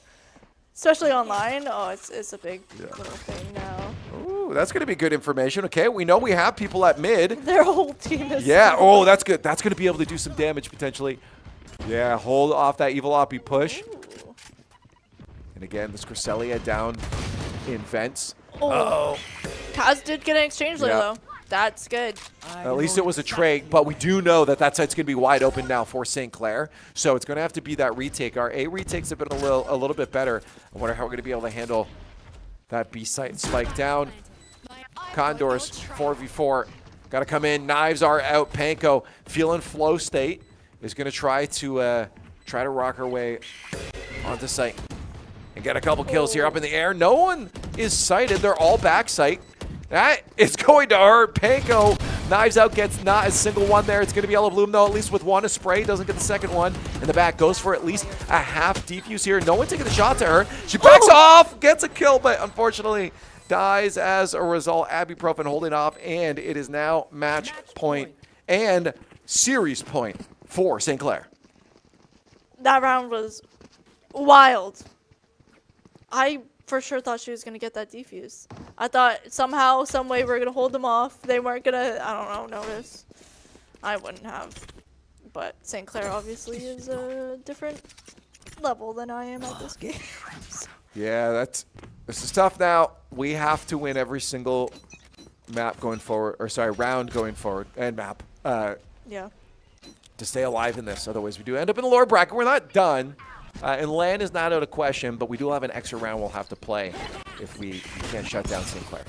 Especially online. Oh, it's a big little thing now. Ooh, that's going to be good information. Okay, we know we have people at mid. Their whole team is. Yeah, oh, that's good. That's going to be able to do some damage, potentially. Yeah, hold off that Evil Oppie push. Ooh. And again, this Cresselia down in vents. Oh. Kaz did get an exchange later, though. That's good. At least it was a trade, but we do know that site's going to be wide open now for St. Clair. So it's going to have to be that retake. Our A retakes have been a little bit better. I wonder how we're going to be able to handle that B site. Spike down. Condors 4v4. Got to come in. Knives are out. Panko feeling flow state is going to try to rock her way onto site and get a couple kills here up in the air. No one is sighted. They're all back site. That is going to hurt. Panko, Knives Out, gets not a single one there. It's going to be Yellow Bloom, though, at least with one. A spray, doesn't get the second one. In the back, goes for at least a half defuse here. No one taking the shot to her. She backs off, gets a kill, but unfortunately dies as a result. Ibuprofen holding off, and it is now match point and series point for St. Clair. That round was wild. I for sure thought she was going to get that defuse. I thought somehow, some way, we were going to hold them off. They weren't going to, I don't know, notice. I wouldn't have. But St. Clair obviously is a different level than I am at this game. Yeah, this is tough now. We have to win every single round going forward, and map. Yeah. To stay alive in this. Otherwise, we do end up in the lower bracket. We're not done. And LAN is not out of question, but we do have an extra round we'll have to play if we can't shut down St. Clair.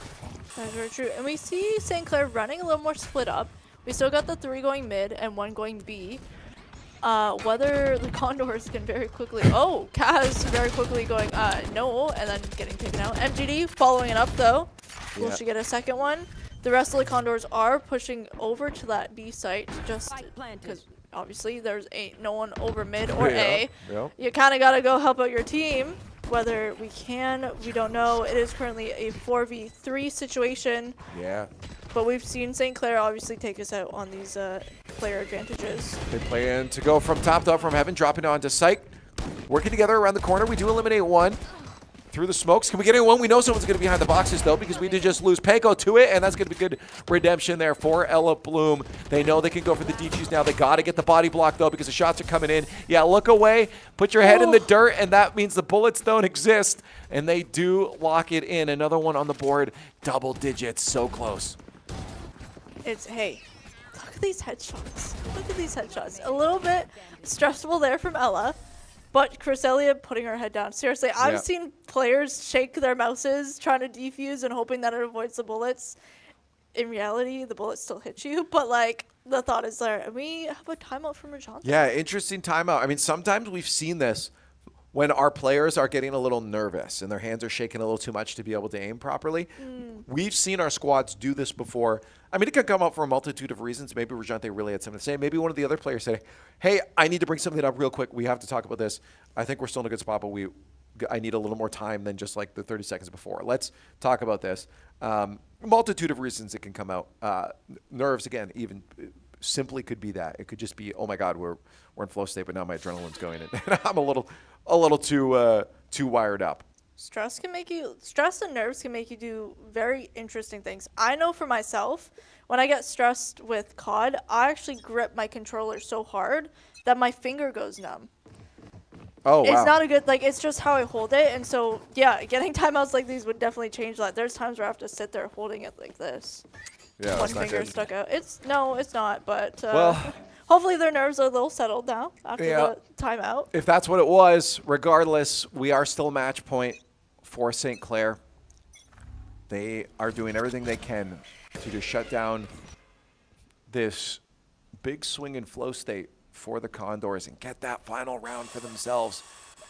That's very true. And we see St. Clair running a little more split up. We still got the 3 going mid and 1 going B. Whether the Condors can very quickly... Oh, Kaz very quickly going, no, and then getting taken out. MGD following it up, though. Will she get a second one? The rest of the Condors are pushing over to that B site just because... Obviously, ain't no one over mid or A. Yeah. You kind of got to go help out your team. Whether we can, we don't know. It is currently a 4v3 situation. Yeah. But we've seen St. Clair obviously take us out on these player advantages. They plan to go from top to up from heaven, dropping onto site. Working together around the corner. We do eliminate one. Through the smokes. Can we get anyone? We know someone's going to be behind the boxes, though, because we did just lose Panko to it, and that's going to be good redemption there for Ella Bloom. They know they can go for the DQs now. They got to get the body block, though, because the shots are coming in. Yeah, look away. Put your head in the dirt, and that means the bullets don't exist, and they do lock it in. Another one on the board. Double digits. So close. Hey, look at these headshots. Look at these headshots. A little bit stressful there from Ella. But Cresselia putting her head down. Seriously, I've seen players shake their mouses trying to defuse and hoping that it avoids the bullets. In reality, the bullets still hit you, but like the thought is there. And we have a timeout from Rajanta. Yeah, interesting timeout. I mean, sometimes we've seen this when our players are getting a little nervous and their hands are shaking a little too much to be able to aim properly. We've seen our squads do this before. I mean, it could come up for a multitude of reasons. Maybe Rajante really had something to say. Maybe one of the other players said, hey, I need to bring something up real quick. We have to talk about this. I think we're still in a good spot, but I need a little more time than just like the 30 seconds before. Let's talk about this. Multitude of reasons it can come out. Nerves, again, even simply could be that. It could just be, oh my God, we're in flow state, but now my adrenaline's going in. And I'm a little too wired up. Stress and nerves can make you do very interesting things. I know for myself, when I get stressed with COD, I actually grip my controller so hard that my finger goes numb. Oh, wow. It's not a good, like, it's just how I hold it. And so, yeah, getting timeouts like these would definitely change that. There's times where I have to sit there holding it like this. Yeah, One that's not finger good. stuck out. No, it's not. But Well, hopefully their nerves are a little settled now after the timeout. if that's what it was, regardless, we are still match point for St. Clair. They are doing everything they can to just shut down this big swing and flow state for the Condors and get that final round for themselves.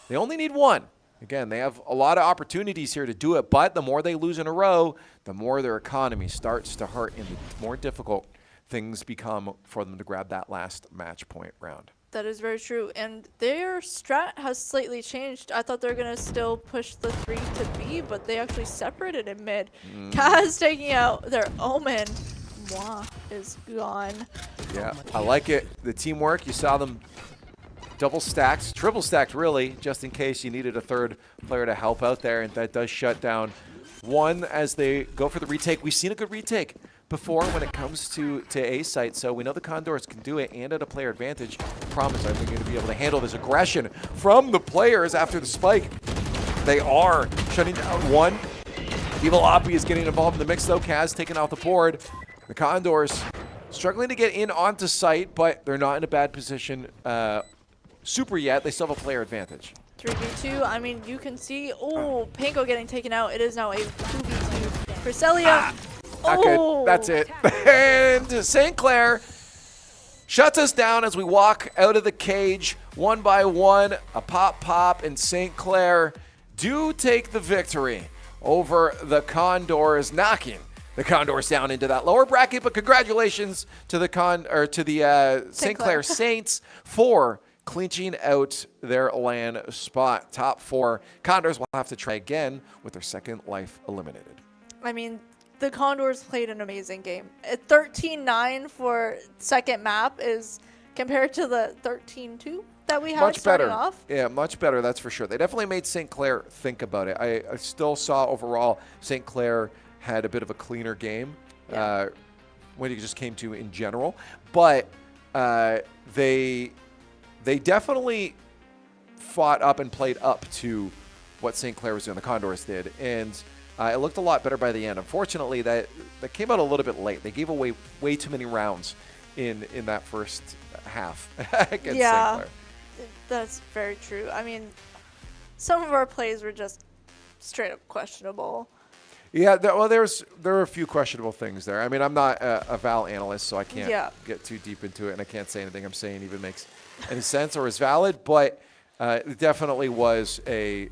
They only need one. Again, they have a lot of opportunities here to do it, but the more they lose in a row, the more their economy starts to hurt and the more difficult things become for them to grab that last match point round. That is very true. And their strat has slightly changed. I thought they were going to still push the 3 to B, but they actually separated in mid. Kaz taking out their Omen. Mwah is gone. Yeah, I like it. The teamwork, you saw them double stacked, triple stacked really, just in case you needed a third player to help out there, and that does shut down one as they go for the retake. We've seen a good retake before when it comes to A site, so we know the Condors can do it, and at a player advantage. Promise I think you're going to be able to handle this aggression from the players after the spike. They are shutting down one. Evil Oppie is getting involved in the mix though. Kaz taking out the board. The Condors struggling to get in onto site, but they're not in a bad position super yet. They still have a player advantage. 3v2, I mean, you can see, Panko getting taken out. It is now a 2v2 for Celia. Not good. That's it. And St. Clair shuts us down as we walk out of the cage one by one. A pop, and St. Clair do take the victory over the Condors, knocking the Condors down into that lower bracket. But congratulations to the St. Clair Saints for clinching out their LAN spot. Top 4. Condors will have to try again with their second life eliminated. I mean, the Condors played an amazing game. 13-9 for second map is compared to the 13-2 that we had Much starting better. off. Yeah, much better, that's for sure. They definitely made St. Clair think about it. I still saw overall St. Clair had a bit of a cleaner game when it just came to in general. But they definitely fought up and played up to what St. Clair was doing, the Condors did. And it looked a lot better by the end. Unfortunately, that came out a little bit late. They gave away way too many rounds in that first half against St. Clair. That's very true. I mean, some of our plays were just straight up questionable. Yeah, there were a few questionable things there. I mean, I'm not a Val analyst, so I can't get too deep into it, and I can't say anything I'm saying even makes any sense or is valid. But it definitely was they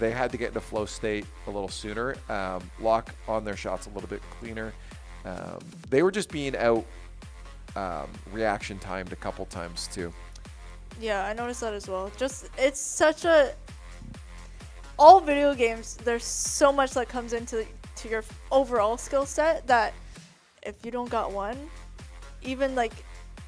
had to get into flow state a little sooner, lock on their shots a little bit cleaner. They were just being out reaction timed a couple times too. Yeah, I noticed that as well. Just, it's such a... All video games, there's so much that comes into your overall skill set that if you don't got one, even like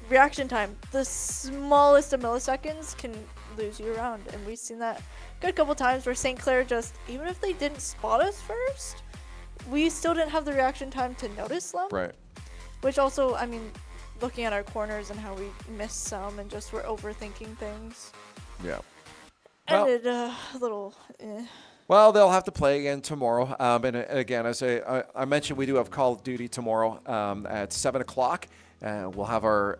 reaction time, the smallest of milliseconds can lose you around. And we've seen that a good couple times where St. Clair just, even if they didn't spot us first, we still didn't have the reaction time to notice them. Right. Which also, I mean, looking at our corners and how we missed some and just were overthinking things. Yeah. Ended a little. Well, they'll have to play again tomorrow. And again, as I mentioned, we do have Call of Duty tomorrow at 7 o'clock. We'll have our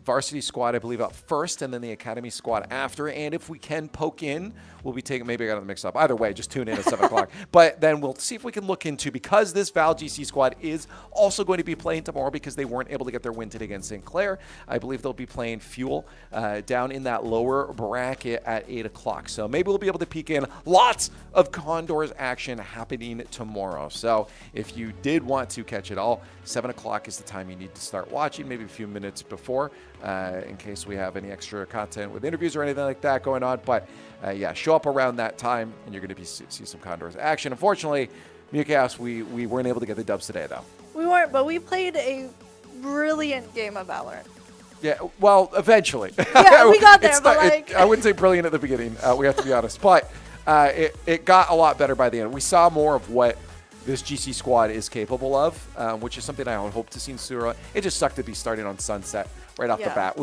varsity squad, I believe, up first, and then the academy squad after. And if we can poke in, we'll be taking, maybe I got the mix up. Either way, just tune in at 7 o'clock. But then we'll see if we can look into, because this Val GC squad is also going to be playing tomorrow because they weren't able to get their win today against St. Clair. I believe they'll be playing Fuel down in that lower bracket at 8 o'clock. So maybe we'll be able to peek in. Lots of Condors action happening tomorrow. So if you did want to catch it all, 7 o'clock is the time you need to start watching, maybe a few minutes before, in case we have any extra content with interviews or anything like that going on. But yeah, show up around that time and you're going to see some Condors action. Unfortunately, Mukas, we weren't able to get the dubs today, though. We weren't, but we played a brilliant game of Valorant. Yeah, well, eventually. Yeah, we got there, but like... I wouldn't say brilliant at the beginning, we have to be honest. But it got a lot better by the end. We saw more of what this GC squad is capable of, which is something I would hope to see in Sura. It just sucked to be starting on Sunset right off the bat.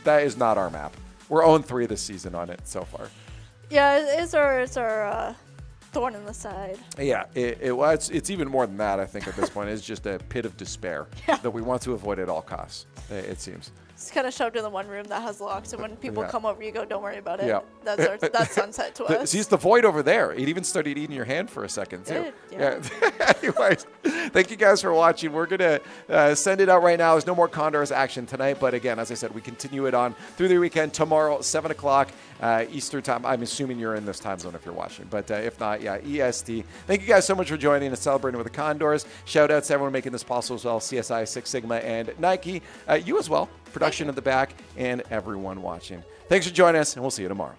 That is not our map. We're 0-3 this season on it so far. Yeah, it's our thorn in the side. Yeah, it's even more than that, I think, at this point. It's just a pit of despair that we want to avoid at all costs, it seems. It's kind of shoved in the one room that has locks, and when people come over, you go, "Don't worry about it." Yeah. That's sunset to us. See, it's the void over there. It even started eating your hand for a second, too. Yeah. Anyways, thank you guys for watching. We're going to send it out right now. There's no more Condors action tonight, but again, as I said, we continue it on through the weekend. Tomorrow, 7 o'clock Eastern time. I'm assuming you're in this time zone if you're watching, but if not, EST. Thank you guys so much for joining and celebrating with the Condors. Shout out to everyone making this possible as well, CSI, Six Sigma, and Nike. You as well. Production at the back, and everyone watching. Thanks for joining us, and we'll see you tomorrow.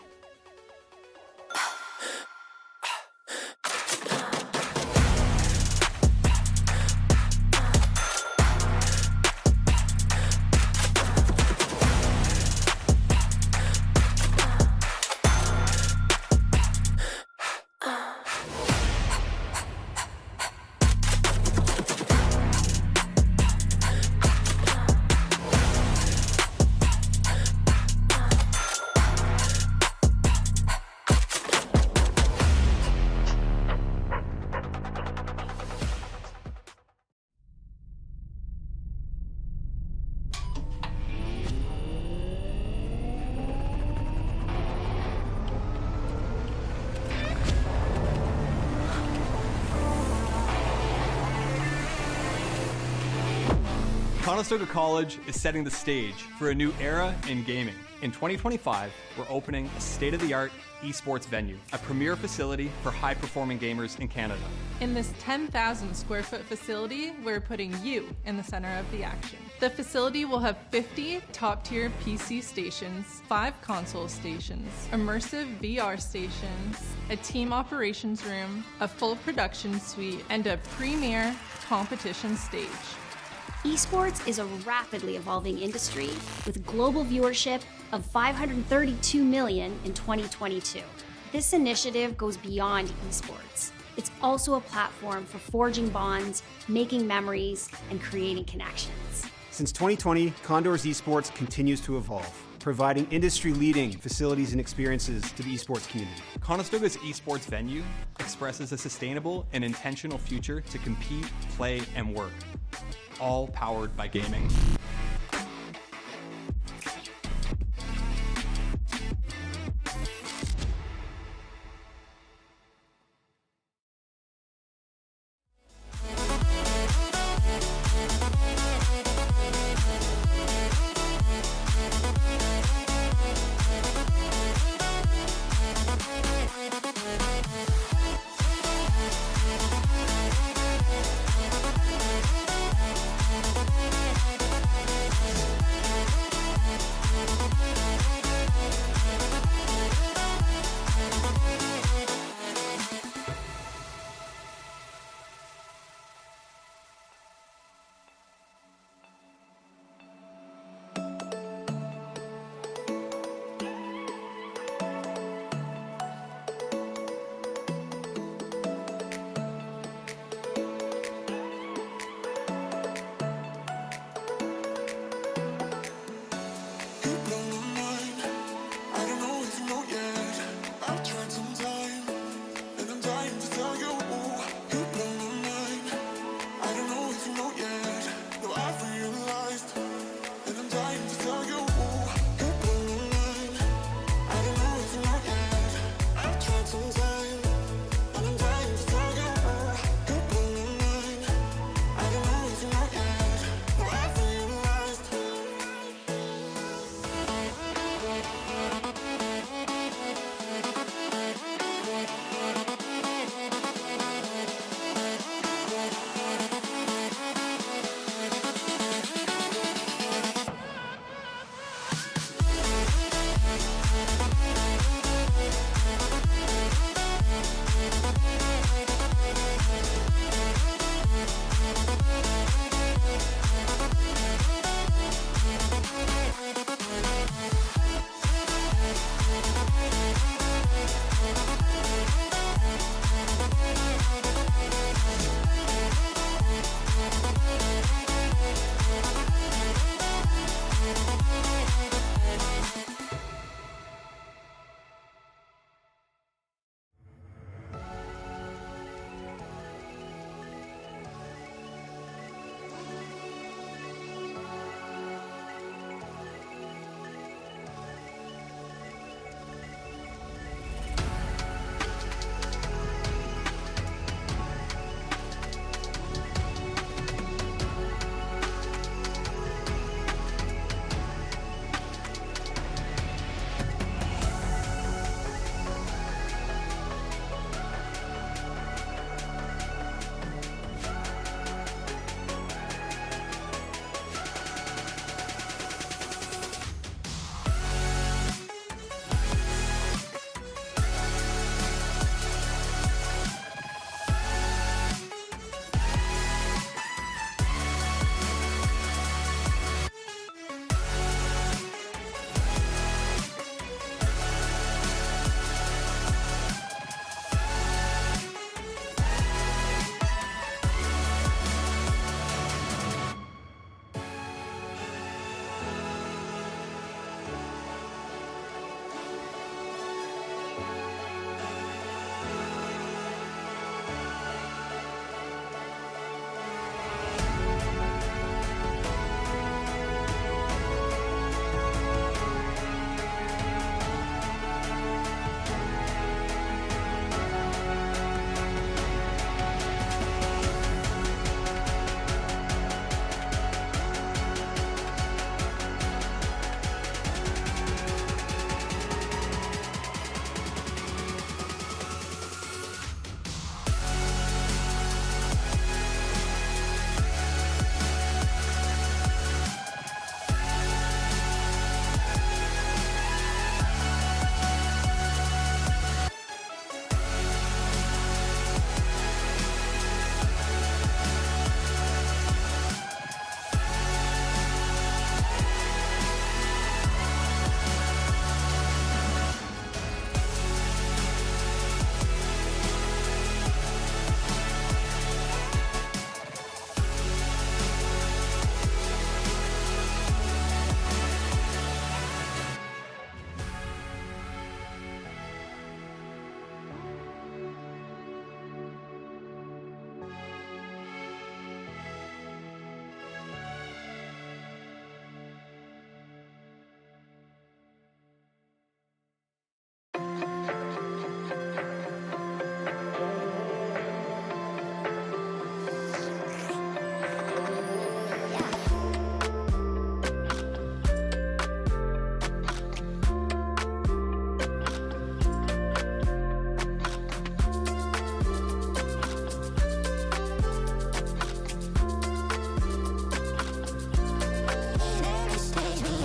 Conestoga College is setting the stage for a new era in gaming. In 2025, we're opening a state-of-the-art esports venue, a premier facility for high-performing gamers in Canada. In this 10,000 square foot facility, we're putting you in the center of the action. The facility will have 50 top-tier PC stations, 5 console stations, immersive VR stations, a team operations room, a full production suite, and a premier competition stage. Esports is a rapidly evolving industry with global viewership of 532 million in 2022. This initiative goes beyond esports. It's also a platform for forging bonds, making memories, and creating connections. Since 2020, Condors Esports continues to evolve, providing industry-leading facilities and experiences to the esports community. Conestoga's esports venue expresses a sustainable and intentional future to compete, play, and work, all powered by gaming.